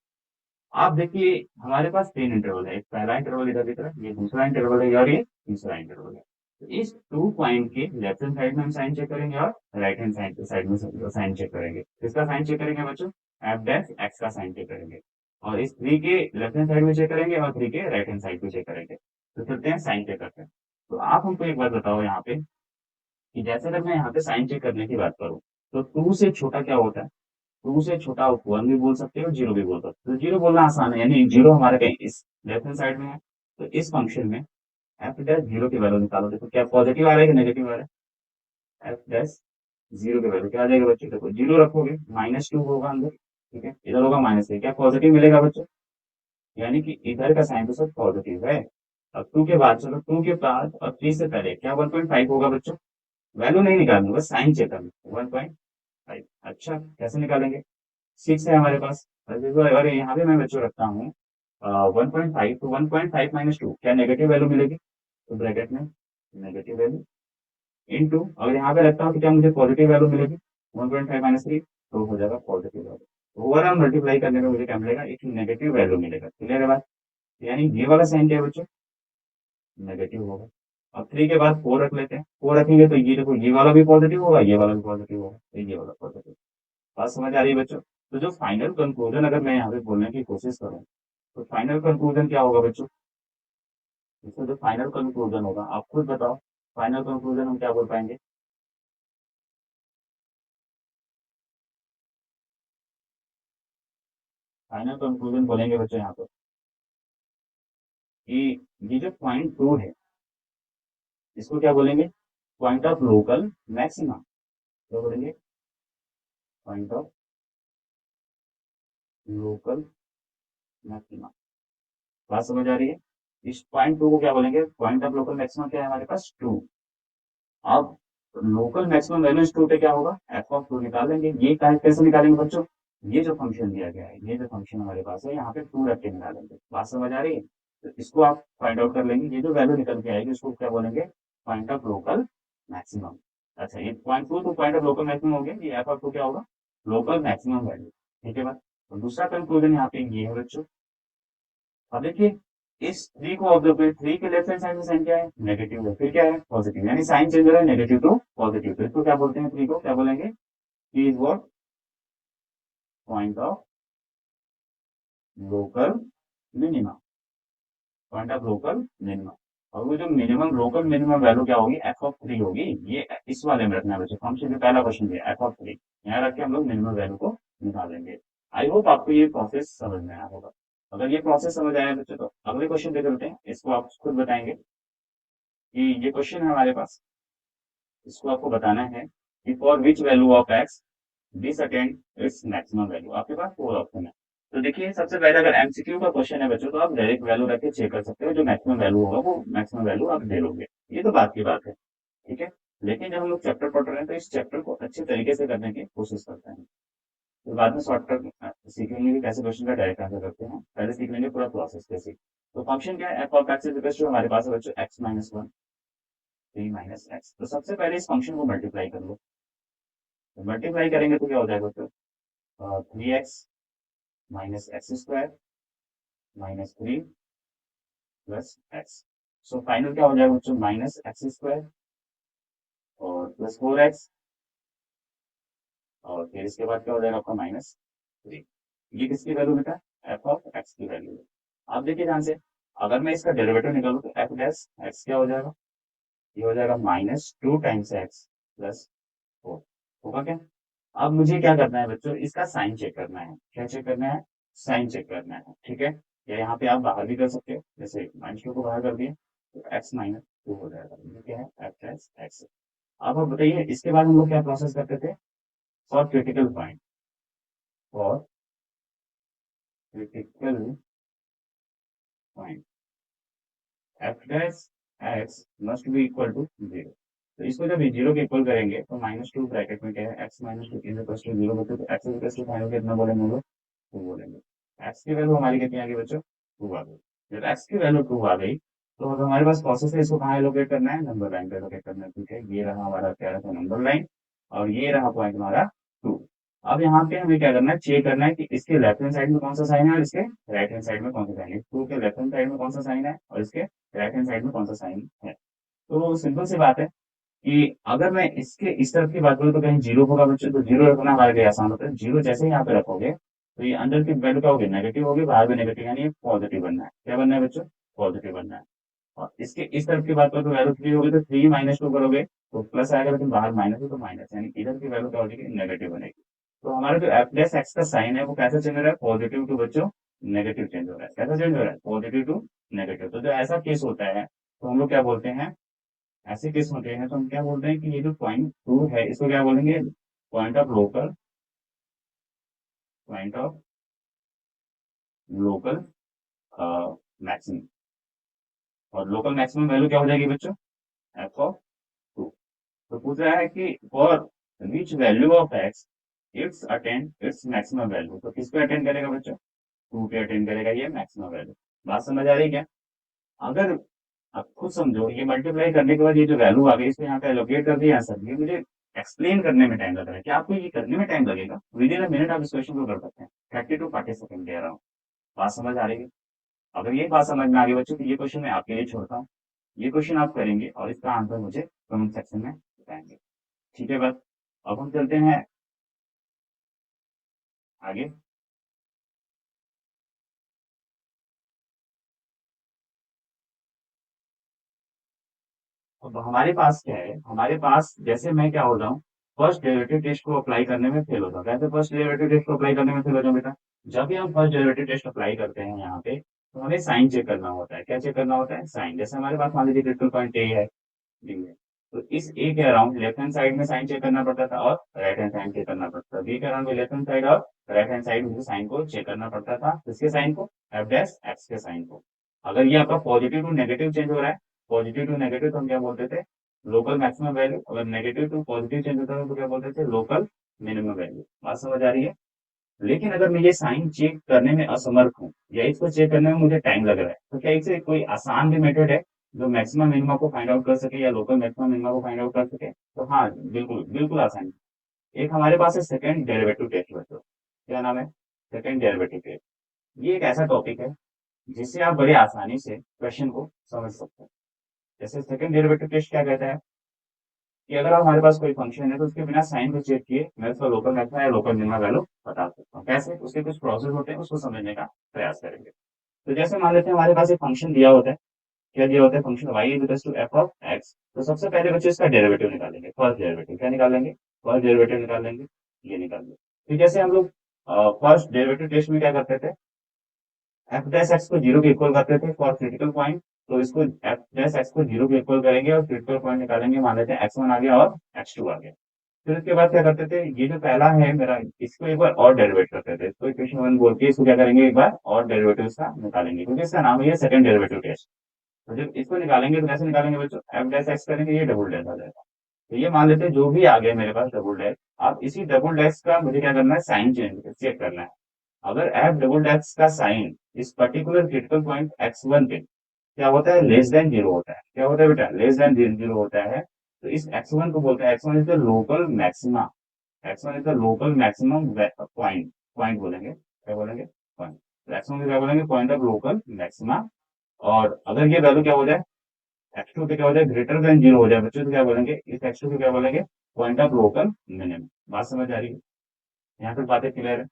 आप देखिए हमारे पास 3 इंटरवल है, एक पहला इंटरवल इधर दिख रहा है, ये दूसरा इंटरवल है और ये तीसरा इंटरवल है। तो इस 2 पॉइंट के लेफ्ट हैंड साइड में हम साइन चेक करेंगे और राइट हैंड साइड में साइन चेक करेंगे। किसका साइन चेक करेंगे बच्चों, एफ डैश एक्स का साइन चेक करेंगे, और इस 3 के लेफ्ट हैंड साइड में चेक करेंगे और 3 के राइट हैंड साइड पे चेक करेंगे। तो चलते हैं साइन चेक करते हैं। तो आप हमको एक बात बताओ यहाँ पे कि जैसे अगर मैं यहाँ पे साइन चेक करने की बात करूँ, तो 2 से छोटा क्या होता है, 2 से छोटा आप 1 भी बोल सकते हो, 0 भी बोल सकते हो। तो 0 बोलना आसान है, यानी 0 हमारे कहीं इस लेफ्ट हैंड साइड में है। तो इस फंक्शन में एफ डैश 0 की वैल्यू निकालो, देखो क्या पॉजिटिव आ रहा है कि नेगेटिव आ रहा है, एफ डैश जीरो की वैल्यू क्या आ जाएगा बच्चों, देखो जीरो रखोगे -2 होगा अंदर, ठीक है, इधर होगा -3, क्या पॉजिटिव मिलेगा बच्चों, यानी कि इधर का साइन तो सब पॉजिटिव है। अब टू के बाद चलो, टू के बाद और थ्री से पहले क्या 1.5 होगा बच्चों, वैल्यू नहीं निकालनी, बस साइन चेक करना, 1.5। अच्छा कैसे निकालेंगे, 6 है हमारे पास, अरे यहाँ पे मैं बच्चों रखता हूँ 1.5, तो 1.5 -2 क्या नेगेटिव वैल्यू मिलेगी, तो ब्रैकेट में नेगेटिव वैल्यू इनटू, अगर यहाँ पे रखता हूँ तो क्या मुझे पॉजिटिव वैल्यू मिलेगी, 1.5 -3 तो हो जाएगा पॉजिटिव वैल्यू। ओवरऑल मल्टीप्लाई करने में मुझे क्या मिलेगा, एक नेगेटिव वैल्यू मिलेगा, क्लियर है बात, यानी ये वाला साइन क्या है बच्चों, नेगेटिव होगा। अब 3 के बाद 4 रख लेते हैं, 4 रखेंगे तो ये देखो ये वाला भी पॉजिटिव होगा, ये वाला भी पॉजिटिव होगा, तो ये वाला पॉजिटिव। बात समझ आ रही है बच्चों, तो जो फाइनल कंक्लूजन अगर मैं यहाँ पे बोलने की कोशिश करूँ, तो फाइनल कंक्लूजन क्या होगा बच्चों, इसका जो फाइनल कंक्लूजन होगा आप खुद बताओ, फाइनल कंक्लूजन हम क्या बोल पाएंगे, फाइनल कंक्लूजन बोलेंगे बच्चों यहाँ पे कि ये जो पॉइंट टू है इसको क्या बोलेंगे, पॉइंट ऑफ लोकल मैक्सिमा, क्या बोलेंगे, पॉइंट ऑफ लोकल मैक्सिमा। बात समझ आ रही है, इस पॉइंट टू को क्या बोलेंगे, पॉइंट ऑफ लोकल मैक्सिमा क्या है हमारे पास, टू। अब लोकल मैक्सिमम वैल्यू इस टू पे क्या होगा, एफ ऑफ टू निकाल लेंगे, ये कैसे निकालेंगे बच्चों, ये जो फंक्शन दिया गया है, ये जो फंक्शन हमारे पास है यहाँ पे टू रख के निकालेंगे, बात समझ आ रही है, तो इसको आप फाइंड आउट कर लेंगे, ये जो वैल्यू निकल के आएगी उसको क्या बोलेंगे, पॉइंट ऑफ लोकल मैक्सिमम। अच्छा ये पॉइंट टू तो पॉइंट ऑफ लोकल मैक्सिमम हो गया, ये एफ ऑफ टू क्या होगा, लोकल मैक्सिमम वैल्यू, ठीक है बात। तो दूसरा कंक्लूजन यहाँ पे ये है बच्चों, अब देखिए इस थ्री को ऑब्जर्व करें, थ्री के लेफ्ट हैंड साइड में साइन क्या है, नेगेटिव है, फिर क्या है पॉजिटिव, यानी साइन चेंज हो रहा है नेगेटिव टू पॉजिटिव, तो इसको क्या बोलते हैं, थ्री को क्या बोलेंगे, he is what, point of local minima, point of local minima. और वो जो मिनिमम लोकल मिनिमम वैल्यू क्या होगी, एफ ऑफ थ्री होगी, ये इस वाले में रखना है बच्चों, फंक्शन में पहला क्वेश्चन दिया एफ ऑफ थ्री, यहाँ रख के हम लोग मिनिमम वैल्यू को निकालेंगे। आई होप आपको ये प्रोसेस समझ में आया होगा, अगर ये प्रोसेस समझ आया बच्चों तो अगले क्वेश्चन पे चलते हैं, इसको आप खुद बताएंगे कि ये क्वेश्चन है हमारे पास, इसको आपको बताना है कि for which value of x this attend its maximum value, आपके पास फोर ऑप्शन है। तो देखिए सबसे पहले अगर एमसीक्यू का क्वेश्चन है बच्चों तो आप डायरेक्ट वैल्यू रख के चेक कर सकते हो, जो मैक्सिमम वैल्यू होगा वो मैक्सिमम वैल्यू आप दे लोगे, ये तो बात की बात है, ठीक है। लेकिन जब हम लोग चैप्टर पढ़ रहे हैं तो इस चैप्टर को अच्छे तरीके से करने की कोशिश करते हैं, फिर बाद में शॉर्टकट सीख लेंगे कि कैसे क्वेश्चन का डायरेक्ट आंसर करते हैं, पहले सीख लेंगे पूरा प्रोसेस कैसे। तो फंक्शन क्या है, f of x is equal to हमारे पास है बच्चों x minus one, three minus x, तो सबसे पहले इस फंक्शन को मल्टीप्लाई कर लो, तो मल्टीप्लाई करेंगे तो क्या हो जाएगा बच्चों, three x minus x square minus three plus x, so final क्या हो जाएगा बच्चों, माइनस एक्स स्क्वायर और प्लस फोर एक्स, और फिर इसके बाद क्या हो जाएगा आपका माइनस थ्री, ये किसकी वैल्यू बेटा, एफ ऑफ एक्स की वैल्यू है। आप देखिए ध्यान से, अगर मैं इसका डेरिवेटिव निकालूं तो एफ डैश एक्स क्या हो जाएगा, ये हो जाएगा minus two times x plus four, होगा क्या। अब मुझे क्या करना है बच्चों, इसका साइन चेक करना है, क्या चेक करना है, साइन चेक करना है, ठीक है। या यहाँ पे आप बाहर भी कर सकते हो, जैसे माइनस टू को बाहर कर दिए तो एक्स माइनस टू हो जाएगा, ये क्या है एफ प्लस एक्स। अब आप बताइए इसके बाद हम लोग क्या प्रोसेस करते थे, for critical point, for critical point f dash x must be equal to zero, तो इसको जब जीरो के इक्वल करेंगे तो माइनस टू ब्रैकेट में क्या है x minus two is equal to zero, बच्चों तो x is equal to final कितना बोलेंगे हम लोग, टू बोलेंगे। एक्स की वैल्यू हमारी कितनी आ गई बच्चों, टू आ गई, जब एक्स की वैल्यू टू आ गई तो अब हमारे पास प्रोसेस है, इसको कहाँ एलोकेट करना है, नंबर लाइन पे एलोकेट करना है, ठीक है, ये रहा हमारा क्या रहा नंबर लाइन, और ये रहा पॉइंट हमारा टू। अब यहाँ पे हमें क्या करना है, चेक करना है कि इसके लेफ्ट हैंड साइड में कौन सा साइन है और इसके राइट हैंड साइड में कौन सा साइन है, टू के लेफ्ट हैंड साइड में कौन सा साइन है और इसके राइट हैंड साइड में कौन सा साइन है। तो सिंपल सी बात है कि अगर मैं इसके इस तरफ की बात करूँ तो कहीं जीरो होगा बच्चों, तो जीरो रखना हमारे लिए आसान होता है, जीरो जैसे ही यहाँ पे रखोगे तो ये अंदर की वैल्यू क्या होगी, नेगेटिव होगी, बाहर भी नेगेटिव, यानी पॉजिटिव बनना है, क्या बनना है बच्चों, पॉजिटिव बनना है। और इसके इस तरफ की बात करो तो वैल्यू थ्री होगी, तो थ्री माइनस टू करोगे तो प्लस आएगा, लेकिन बाहर माइनस है तो माइनस, यानी इधर की वैल्यू क्या हो जाएगी, नेगेटिव बनेगी। तो हमारा जो एफ प्लस एक्स का साइन है वो कैसे चेंज हो रहा है, पॉजिटिव टू बच्चों नेगेटिव चेंज हो रहा है, कैसा चेंज हो रहा है, पॉजिटिव टू नेगेटिव। तो जो ऐसा केस होता है तो हम लोग क्या बोलते हैं, ऐसे केस होते हैं तो हम क्या बोलते हैं कि ये जो पॉइंट टू है इसको क्या बोलेंगे, point of local, point of local maximum. और लोकल मैक्सिमम वैल्यू क्या हो जाएगी बच्चों, एफ ऑफ टू। तो पूछ रहा है कि for which value of x it's attend its maximum value, तो किस पे अटेंड करेगा बच्चों, टू पे अटेंड करेगा ये मैक्सिमम वैल्यू। बात समझ आ रही है क्या? अगर आप खुद समझो, ये मल्टीप्लाई करने के बाद ये जो वैल्यू आ गई इसको यहाँ पे एलोकेट कर दिया आंसर, ये मुझे एक्सप्लेन करने में टाइम लग रहा है, क्या आपको ये करने में टाइम लगेगा? विद इन अ मिनट आप इस क्वेश्चन को कर सकते हैं, 30 to 40 सेकंड दे रहा हूँ। बात समझ आ रही है? अगर ये बात समझ में आ गई बच्चों तो ये क्वेश्चन मैं आपके लिए छोड़ता हूँ, ये क्वेश्चन आप करेंगे और इसका आंसर मुझे कमेंट सेक्शन में बताएंगे। ठीक है बस, अब हम चलते हैं आगे। अब हमारे पास क्या है, हमारे पास जैसे मैं क्या हो रहा हूँ, फर्स्ट डेरिवेटिव टेस्ट को अप्लाई करने में फेल होता हूँ। कैसे फर्स्ट डेरिवेटिव टेस्ट को अप्लाई करने में फेल हो जाऊँ बेटा, जब भी हम फर्स्ट डेरिवेटिव टेस्ट अप्लाई करते हैं यहाँ पे तो हमें साइन चेक करना होता है। क्या चेक करना होता है, साइन। जैसे हमारे पास मान लीजिए क्रिटिकल पॉइंट ए है, डी है, तो इस ए के अराउंड लेफ्ट हैंड साइड में साइन चेक करना पड़ता था और राइट हैंड साइड चेक करना पड़ता था। बी के अराउंड में लेफ्ट हैंड साइड और राइट हैंड साइड में साइन को चेक करना पड़ता था। किसके साइन को, एफ डैश एक्स के साइन को। अगर ये आपका पॉजिटिव टू नेगेटिव चेंज हो रहा है, पॉजिटिव टू नेगेटिव, तो हम क्या बोलते थे, लोकल मैक्सिमम वैल्यू। अगर नेगेटिव टू पॉजिटिव चेंज होता है तो क्या बोलते थे, लोकल मिनिमम वैल्यू। बात समझ आ रही है? लेकिन अगर मैं ये साइन चेक करने में असमर्थ हूँ या इसको चेक करने में मुझे टाइम लग रहा है, तो क्या इससे कोई आसान भी मेथड है जो मैक्सिमम मिनिमम को फाइंड आउट कर सके या लोकल मैक्सिमम मिनिमम को फाइंड आउट कर सके? तो हाँ, बिल्कुल बिल्कुल आसान है। एक हमारे पास है सेकंड डेरिवेटिव टेस्ट बच्चों। क्या नाम है, सेकंड डेरिवेटिव टेस्ट। ये एक ऐसा टॉपिक है जिससे आप बड़े आसानी से क्वेश्चन को समझ सकते हैं। जैसे सेकंड डेरिवेटिव टेस्ट क्या कहता है कि अगर आप हमारे पास कोई फंक्शन है तो उसके बिना साइन को चेक किए मैं उसका लोकल मैक्सिमम या लोकल मिनिमम वैल्यू बता सकता हूँ। कैसे, उसके कुछ प्रोसेस होते हैं, उसको समझने का प्रयास करेंगे। तो जैसे मान लेते हैं हमारे पास एक फंक्शन दिया होता है। क्या दिया होता है, function y equals to f of x. तो सबसे पहले बच्चे इसका डेरिवेटिव निकालेंगे, फर्स्ट डेरिवेटिव। क्या निकालेंगे, फर्स्ट डेरिवेटिव निकालेंगे, ये निकालेंगे। तो जैसे हम लोग फर्स्ट डेरिवेटिव टेस्ट में क्या करते थे, एफ डैश एक्स को जीरो के इक्वल करते थे फॉर क्रिटिकल पॉइंट। तो इसको एफ डैश एक्स को जीरो के इक्वल करेंगे और क्रिटिकल पॉइंट निकालेंगे। मान लेते हैं एक्स वन आ गया और एक्स टू आ गया। फिर उसके बाद क्या करते थे, ये जो पहला है मेरा, इसको एक बार और डेरिवेट करते थे। इसको इक्वेशन वन बोल के इसको क्या करेंगे, एक बार और डेरिवेटिव इसका निकालेंगे, क्योंकि इसका नाम है सेकंड डेरिवेटिव टेस्ट। तो जब इसको निकालेंगे तो कैसे निकालेंगे बच्चों, एफ डैश एक्स करेंगे, ये डबल डैश आ जाएगा। तो ये मान लेते हैं जो भी आ गया मेरे पास डबल डैश, अब इसी डबल डैश का मुझे क्या करना है, साइन चेंज चेक करना है। अगर एफ डबल डैश का साइन इस particular critical point x one पे क्या होता है, लेस देन जीरो होता है। क्या होता है बेटा, लेस देन जीरो होता है। तो इस एक्स वन को बोलते हैं, x one is the local maxima, x one is the local maximum point. Point बोलेंगे, क्या बोलेंगे, पॉइंट। तो एक्स वन क्या बोलेंगे, पॉइंट ऑफ लोकल मैक्सिमा। और अगर ये वैल्यू क्या हो जाए, एक्स टू पे क्या हो जाए, ग्रेटर देन जीरो हो जाए बच्चों, तो क्या बोलेंगे, इस एक्स टू को क्या बोलेंगे, पॉइंट ऑफ लोकल मिनिमम। बात समझ आ रही है? यहाँ तक बातें क्लियर है?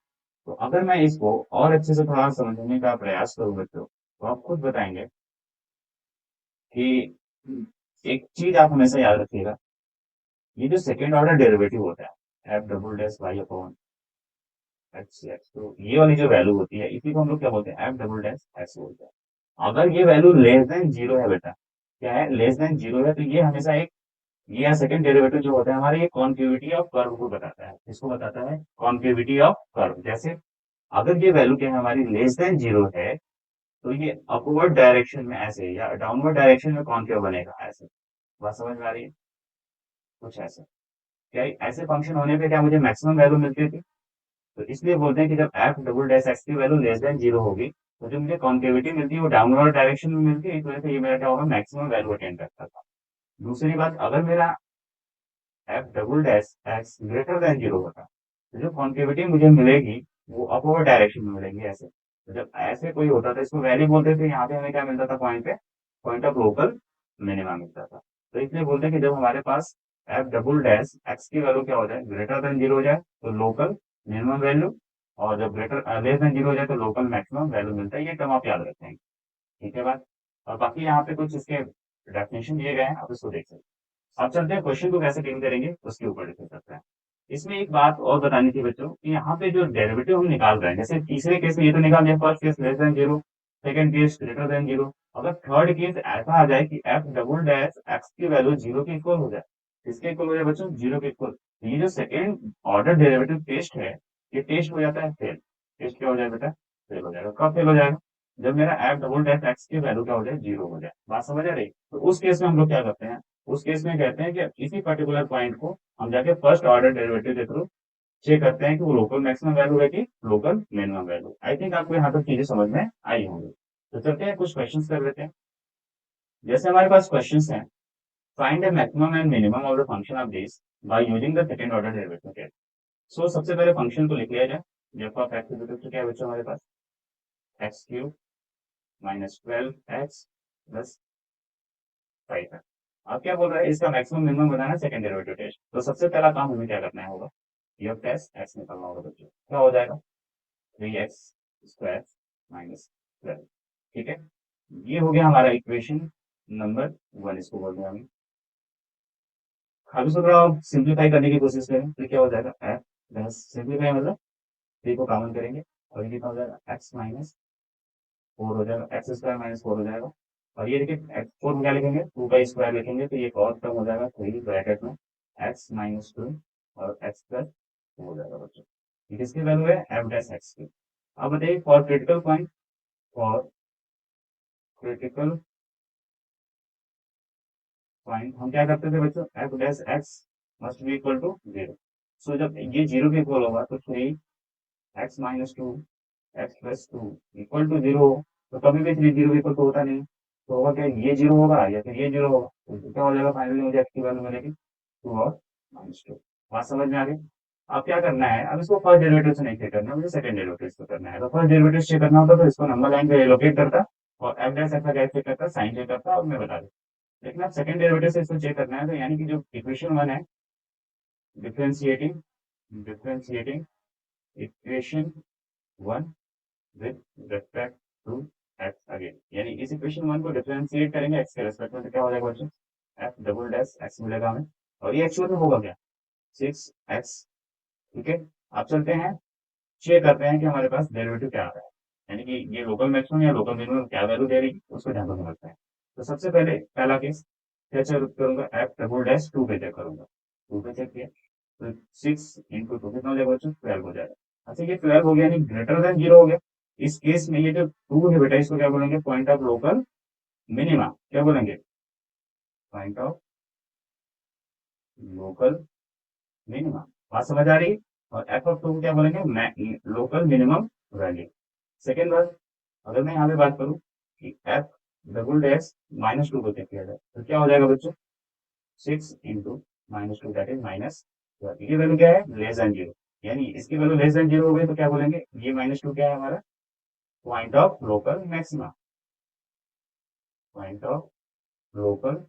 तो अगर मैं इसको और अच्छे से थोड़ा समझने का प्रयास करूँ बच्चों, तो आप खुद बताएंगे कि एक चीज आप हमेशा याद रखिएगा, ये जो सेकेंड ऑर्डर डेरिवेटिव होता है, f double dash y upon x x, तो ये वाली जो वैल्यू होती है इसी को हम लोग क्या बोलते हैं, एफ डबल डैश एक्स बोलते हैं। अगर ये वैल्यू लेस देन जीरो है बेटा, क्या है, लेस देन जीरो है, तो ये हमेशा एक, ये सेकंड डेरिवेटिव जो होता है हमारे, ये कॉन्केविटी ऑफ कर्व को बताता है। इसको बताता है कॉन्केविटी ऑफ कर्व। जैसे अगर ये वैल्यू क्या है हमारी, लेस देन जीरो है, तो ये अपवर्ड डायरेक्शन में ऐसे या डाउनवर्ड डायरेक्शन में कॉन्केव बनेगा ऐसे। बात समझ में आ रही है? कुछ ऐसे। क्या ऐसे फंक्शन होने पे क्या मुझे मैक्सिमम वैल्यू मिलती थी? तो इसलिए बोलते हैं कि जब एफ डबल डैश एक्स की वैल्यू लेस देन जीरो होगी तो जो मुझे कॉन्केविटी मिलती है वो डाउनवर्ड डायरेक्शन में मिलती है, इस वजह से ये मेरा क्या होगा, मैक्सिमम वैल्यू अटेन करता था। दूसरी बात, अगर मेरा F double dash x greater than zero होता तो जो कॉन्केविटी मुझे मिलेगी वो अपवर्ड डायरेक्शन में मिलेगी ऐसे। तो जब ऐसे कोई होता था इसको वैल्यू बोलते थे, यहाँ पे हमें क्या मिलता था पॉइंट पे, पॉइंट ऑफ लोकल मिनिमा मिलता था। तो इसलिए बोलते हैं कि जब हमारे पास एफ डबल डैश एक्स की वैल्यू क्या हो जाए, ग्रेटर देन जीरो हो जाए तो लोकल मिनिमम वैल्यू, और जब ग्रेटर लेस देन जीरो हो जाए तो लोकल मैक्सिमम वैल्यू मिलता है। ये टर्म आप याद रखेंगे। ठीक है बात। और बाकी यहाँ पे कुछ इसके डेफिनेशन दिए गए हैं, आप इसको देख सकते हैं। अब चलते हैं क्वेश्चन को कैसे डील करेंगे उसके ऊपर डिस्कस करते हैं। इसमें एक बात और बतानी थी बच्चों कि यहाँ पे जो डेरिवेटिव हम निकाल रहे हैं, जैसे तीसरे केस में ये तो निकाल लिया, first case less than zero, second case greater than zero. अगर थर्ड केस ऐसा आ जाए कि एफ डबल डैश एक्स की वैल्यू जीरो के इक्वल हो जाए, किसके इक्वल हो जाए बच्चों, जीरो के इक्वल, तो ये जो सेकेंड ऑर्डर डेरिवेटिव टेस्ट है, ये टेस्ट हो जाता है फेल। टेस्ट क्या हो जाए बेटा, फेल हो जाएगा। कब फेल हो जाएगा, जब मेरा एफ डबल डैश एक्स की वैल्यू क्या हो जाए, जीरो हो जाए। बात समझ आ रही, तो उस केस में हम लोग क्या करते हैं, उस केस में कहते हैं कि इसी पर्टिकुलर पॉइंट को हम जाके फर्स्ट ऑर्डर डेरिवेटिव के थ्रू चेक करते हैं कि वो लोकल मैक्सिमम वैल्यू है कि local minimum value. I think आपको यहाँ तक चीजें समझ में आई होंगी। तो चलते हैं कुछ क्वेश्चंस कर लेते हैं। जैसे हमारे पास क्वेश्चंस हैं, find the maximum and minimum of the function of this by using the second order derivative. So सबसे पहले फंक्शन को लिख लिया जाए। F of x equal to क्या है बच्चों हमारे पास, x cube minus 12x plus 5 है। अब क्या बोल रहा है, इसका मैक्सिमम मिनिमम बनाना सेकंड डेरिवेटिव टेस्ट। तो सबसे पहला काम हमें क्या करना होगा, एफ टेस्ट एक्स निकालना होगा बच्चों। क्या हो जाएगा, 3x स्क्वायर माइनस 12। ठीक है, ये हो गया हमारा इक्वेशन नंबर 1, इसको बोलते हैं हम। अब इसको थोड़ा सिंप्लीफाई करने की कोशिश करें तो क्या हो जाएगा, एफ प्लस सिंप्लीफाई मतलब 3 को कॉमन करेंगे और ये कितना हो जाएगा, एक्स माइनस 4 हो जाएगा, एक्स स्क्वायर माइनस 4 हो जाएगा। और ये देखिए एक्स 4 में क्या लिखेंगे, 2 का स्क्वायर लिखेंगे तो ये और टर्म हो जाएगा 3 ब्रैकेट में एक्स माइनस 2 और एक्स प्लस 2 हो जाएगा बच्चों। ये किसकी वैल्यू है, एफ डैश एक्स की। अब बताइए for critical point, for critical point हम क्या करते थे बच्चों, f dash x must be equal to 0। So जब ये 0 के इक्वल होगा तो 3 x minus 2 x plus 2 equal to 0 हो। तो कभी भी 3 0 इक्वल तो होता नहीं, तो होगा क्या, ये 0 होगा या फिर ये 0 होगा, तो क्या हो जाएगा, फाइनली मुझे एक्स की वैल्यू मिलेगी 2 और माइनस 2। बात समझ में आ गई। अब क्या करना है, अब इसको फर्स्ट डेरिवेटिव से नहीं चेक करना, मुझे सेकंड डेरिवेटिव से करना है। तो फर्स्ट डेरिवेटिव चेक करना होता तो इसको नंबर लाइन पे एलोकेट करता और एफ डैश एक्स का क्या चेक करता, साइन चेक करता और मैं बता देता। लेकिन अब सेकंड डेरिवेटिव से इसको चेक करना है, तो यानी कि जो इक्वेशन 1 है, differentiating differentiating equation 1 with respect to x again, यानी इस इक्वेशन 1 को डिफरेंशिएट करेंगे एक्स के रिस्पेक्ट में, तो क्या हो जाएगा बच्चों, एफ डबल डैश एक्स मिलेगा हमें। और ये एक्चुअल में होगा क्या, 6x। ठीक है, अब चलते हैं चेक करते हैं कि हमारे पास डेरिवेटिव क्या आ रहा है, यानी कि ये लोकल मैक्सिमम या लोकल मिनिमम क्या वैल्यू दे रही है, उसको ध्यान से समझते हैं। तो सबसे पहले पहला केस क्या चेक करूंगा, एफ डबल डैश 2 पे चेक करूंगा। 2 पे चेक किया तो 6 × 2 कितना हो जाएगा बच्चों, 12 हो जाएगा। अच्छा ये 12 हो गया यानी ग्रेटर देन 0 हो गया। इस केस में ये जो 2 है बेटा, इसको क्या बोलेंगे, पॉइंट ऑफ लोकल मिनिमा। क्या बोलेंगे, पॉइंट ऑफ लोकल मिनिमा। बात समझ आ रही है। और एफ ऑफ 2 को क्या बोलेंगे, लोकल मिनिमम वैल्यू। सेकेंड बात, अगर मैं यहाँ पे बात करूँ कि एफ डबल डैश माइनस 2 को चेक किया जाए तो क्या हो जाएगा बच्चों, 6 × -2 दैट इज -12। ये वैल्यू क्या है, लेस देन 0, यानी इसकी वैल्यू लेस देन 0 हो गई तो क्या बोलेंगे, ये -2 क्या है हमारा, point of local maxima. Point of local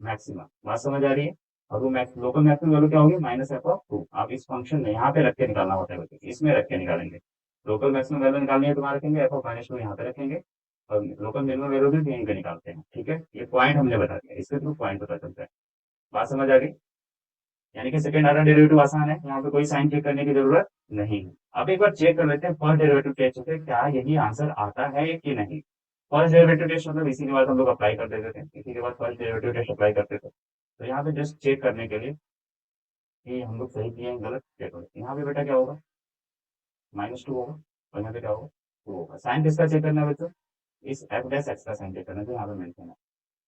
maxima. बात समझ आ रही है। और वो लोकल मैक्सिमम वैल्यू क्या होगी, -f(2). आप इस फंक्शन में यहाँ पे रख के निकालना होता है बच्चों, इसमें रख के निकालेंगे। लोकल मैक्सिमम वैल्यू निकालनी है तो वहाँ रखेंगे, f(-2) यहाँ पे रखेंगे और लोकल मिनिमम वैल्यू भी यहीं पे निकालते हैं। ठीक है, ये पॉइंट हमने बता दिया, इसके थ्रू पॉइंट पता चलता है। बात समझ आ गई, यानी कि सेकंड ऑर्डर डेरिवेटिव आसान है, यहाँ पे कोई साइन चेक करने की जरूरत नहीं है। अब एक बार चेक कर लेते हैं फर्स्ट डेरिवेटिव टेस्ट से क्या यही आंसर आता है कि नहीं। फर्स्ट डेरिवेटिव टेस्ट मतलब इसी के बाद हम लोग अप्लाई कर देते थे, इसी के बाद फर्स्ट डेरिवेटिव टेस्ट अप्लाई करते थे। तो यहाँ पे जस्ट चेक करने के लिए कि हम लोग सही किए हैं गलत, चेक करो यहाँ पे बेटा क्या होगा, -2 होगा और यहाँ पे क्या होगा, 2 होगा। साइन किसका चेक करना है बच्चों, इस एफ डैश एक्स का साइन चेक करना है, तो यहाँ पे मेंशन है।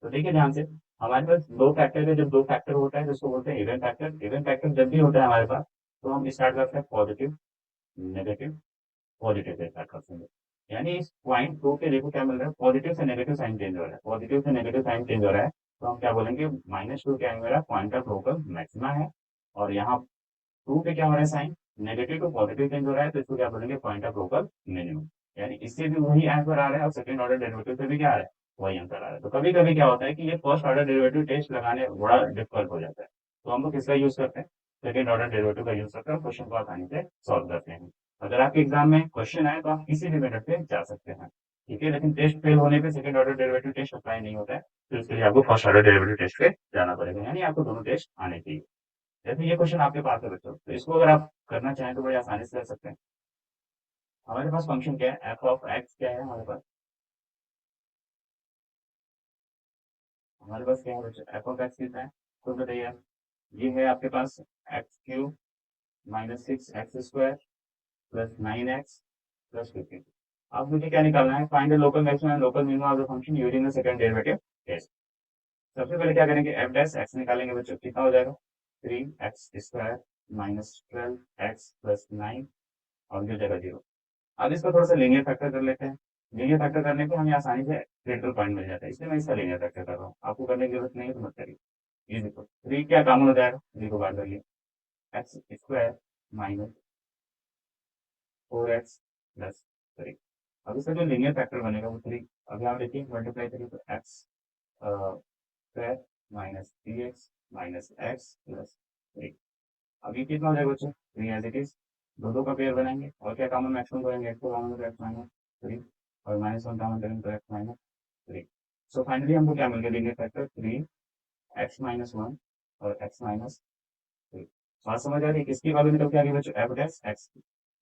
तो देखिए ध्यान से, हमारे पास दो फैक्टर है, जब दो फैक्टर होता है तो उसको बोलते हैं इवन फैक्टर। इवन फैक्टर जब भी होता है हमारे पास तो हम स्टार्ट करते हैं पॉजिटिव नेगेटिव पॉजिटिव से स्टार्ट करते हैं। यानी इस पॉइंट 2 पे देखो क्या मिल रहा है, पॉजिटिव से नेगेटिव साइन चेंज हो रहा है, पॉजिटिव से नेगेटिव साइन चेंज हो रहा है। तो हम क्या बोलेंगे, -2 क्या है मेरा, पॉइंट ऑफ लोकल मैक्सिमा है। और यहाँ 2 पे क्या हो रहा है sign, negative to positive change हो रहा है, तो इसको क्या बोलेंगे, पॉइंट ऑफ लोकल मिनिमम। यानी इससे भी वही आंसर आ रहा है और सेकंड ऑर्डर डेरिवेटिव से भी क्या आ रहा है, वही आंसर आ रहा है। तो कभी कभी क्या होता है कि ये फर्स्ट ऑर्डर डेरिवेटिव टेस्ट लगाने बड़ा डिफिकल्ट हो जाता है, तो हम लोग किसका यूज करते हैं, सेकंड ऑर्डर डेरिवेटिव का यूज करते हैं, क्वेश्चन को आसानी से सॉल्व करते हैं। अगर आपके एग्जाम में क्वेश्चन आए तो आप किसी भी मेथड पे जा सकते हैं। ठीक है, लेकिन टेस्ट फेल होने पे second order derivative test apply नहीं होता है, तो इसके लिए आपको फर्स्ट ऑर्डर डेरिवेटिव टेस्ट पे जाना पड़ेगा, यानी आपको दोनों टेस्ट आने चाहिए। जैसे ये क्वेश्चन आपके पास है बच्चों, तो इसको अगर आप करना चाहें तो बड़ी आसानी से कर सकते हैं। हमारे पास फंक्शन क्या है, एफ ऑफ एक्स क्या है हमारे पास, क्या है बच्चे, एफ ऑफ एक्स कितना है, तो बताइए आप। ये है आपके पास x cube minus 6x² plus 9x plus 15। अब मुझे क्या निकालना है, find the local maximum and local minimum of the function using the second derivative test. सबसे पहले क्या करेंगे, एफ डैश एक्स निकालेंगे बच्चों, कितना हो जाएगा 3x² माइनस 12x प्लस 9 और जो जगह 0। अब इसको थोड़ा सा लीनियर फैक्टर कर लेते हैं। लीनियर फैक्टर करने पे हमें आसानी से क्रिटिकल पॉइंट मिल जाता है, इसलिए मैं इसका लीनियर फैक्टर कर रहा हूँ, आपको करने की जरूरत नहीं है तो मत करिए। ये देखो 3 क्या कॉमन हो जाएगा, 3 को बाहर करिए, x² माइनस 4x प्लस 3। अब इसका जो लीनियर फैक्टर बनेगा वो 3, अब यहाँ देखिए मल्टीप्लाई करिए तो x² minus 3x minus x plus 3। अब ये कितना हो जाएगा बच्चों, 3 एज इट इज, दो दो का पेयर बनाएंगे और क्या कॉमन मैक्सिमम करेंगे, x को कॉमन करें x माइनस 3 और माइनस 1 कॉमन करेंगे तो x माइनस 3। सो फाइनली हमको क्या मिल गया, लीनियर फैक्टर 3x माइनस 1 और x माइनस 3। बात समझ आ रही है, किसकी वैल्यू निकल के आ गई बच्चों, एफ डैश एक्स।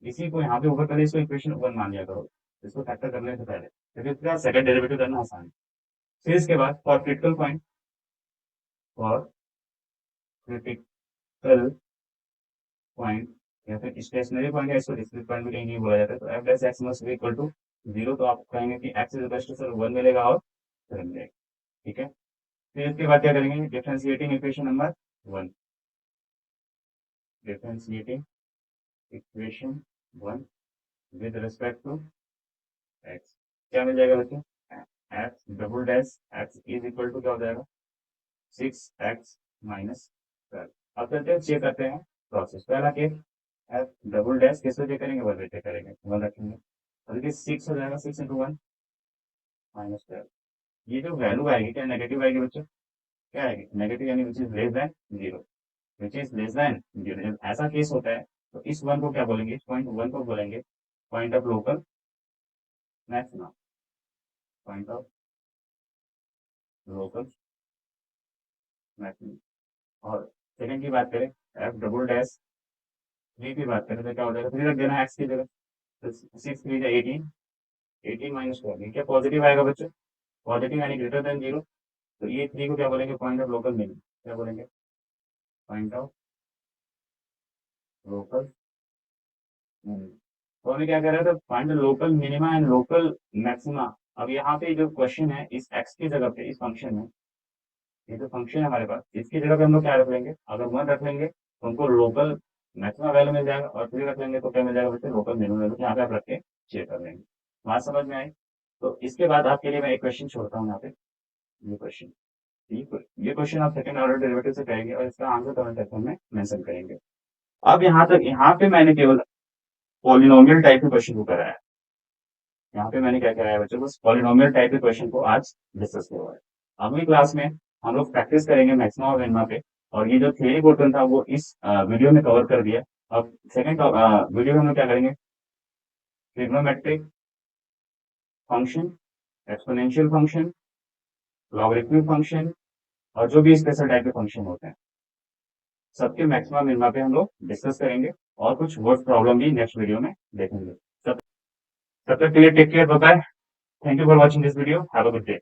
इसी को यहाँ पे ऊपर कर इसको इक्वेशन 1 मान लिया करो, इसको फैक्टर करने से पहले, क्योंकि इसका सेकंड डेरिवेटिव करना आसान है। फिर इसके बाद for critical point, for critical point या फिर स्टेशनरी पॉइंट है, इसको डिस्क्रीट पॉइंट भी कहीं नहीं बोला जाता है, तो f dash x must be equal to 0, तो आप कहेंगे कि एक्स इज बेस्ट सर 1 मिलेगा और 7 मिलेगा। ठीक है, फिर इसके बाद क्या करेंगे, differentiating equation number 1, differentiating equation 1 with respect to x, क्या मिल जाएगा बच्चों, f double dash x is equal to क्या हो जाएगा 6x माइनस 12। अब चलते हैं चेक करते हैं प्रोसेस, पहला केस एफ डबल डैश किस पे चेक करेंगे, 1 पे चेक करेंगे, 1 रखेंगे, और देखिए 6 हो जाएगा, 6 इंटू 1 माइनस 12। ये जो वैल्यू आएगी क्या नेगेटिव आएगी बच्चों, क्या आएगी नेगेटिव, यानी which is less than 0, which is less than 0। जब ऐसा केस होता है तो इस 1 को क्या बोलेंगे, इस पॉइंट 1 को बोलेंगे point of local maxima, point of local maxima. और सेकंड की बात करें, एफ डबल डैश 3 की बात करें तो क्या हो जाएगा, 3 रख देना एक्स की जगह, तो 6 3 जा 18, 18 माइनस 12, ये क्या पॉजिटिव आएगा बच्चों, पॉजिटिव यानी ग्रेटर देन 0, तो ये 3 को क्या बोलेंगे, पॉइंट ऑफ लोकल मिनिमम, क्या बोलेंगे, पॉइंट ऑफ लोकल मिनिमम। तो हमें क्या कर रहा था, find local minima and local maxima. अब यहाँ पे जो क्वेश्चन है, इस एक्स की जगह पे इस फंक्शन में, ये जो फंक्शन है हमारे पास, इसकी जगह पे हम लोग क्या रख लेंगे, अगर 1 रख लेंगे तो हमको लोकल मैक्सिमम वैल्यू मिल जाएगा, और 3 रख लेंगे तो क्या मिल जाएगा बच्चे, लोकल मिनिमम वैल्यू, यहाँ पे आप रख के चेक कर लेंगे। बात समझ में आई। तो इसके बाद आपके लिए मैं एक क्वेश्चन छोड़ता हूँ यहाँ पे, ये क्वेश्चन, ये क्वेश्चन आप सेकंड ऑर्डर डेरिवेटिव से करेंगे और इसका आंसर कमेंट सेक्शन में मेंशन करेंगे। अब यहाँ तक, यहाँ पे मैंने केवल पॉलिनोमियल टाइप के क्वेश्चन को कराया, यहाँ पे मैंने क्या कराया बच्चों, बस पॉलिनोमियल टाइप के क्वेश्चन को आज डिस्कस करवाया है। अगली क्लास में हम लोग प्रैक्टिस करेंगे मैक्सिमा और मिनिमा पे, और ये जो थ्योरी पोर्शन था वो इस वीडियो में कवर कर दिया। अब सेकंड वीडियो में हम लोग क्या करेंगे, trigonometric function, exponential function, logarithmic function, और जो भी स्पेशल टाइप के फंक्शन होते हैं, सबके मैक्सिमा मिनिमा पे हम लोग डिस्कस करेंगे, और कुछ वर्ड प्रॉब्लम भी नेक्स्ट वीडियो में देखेंगे। तब तक के लिए take care, bye bye, thank you for watching this video, have a good day.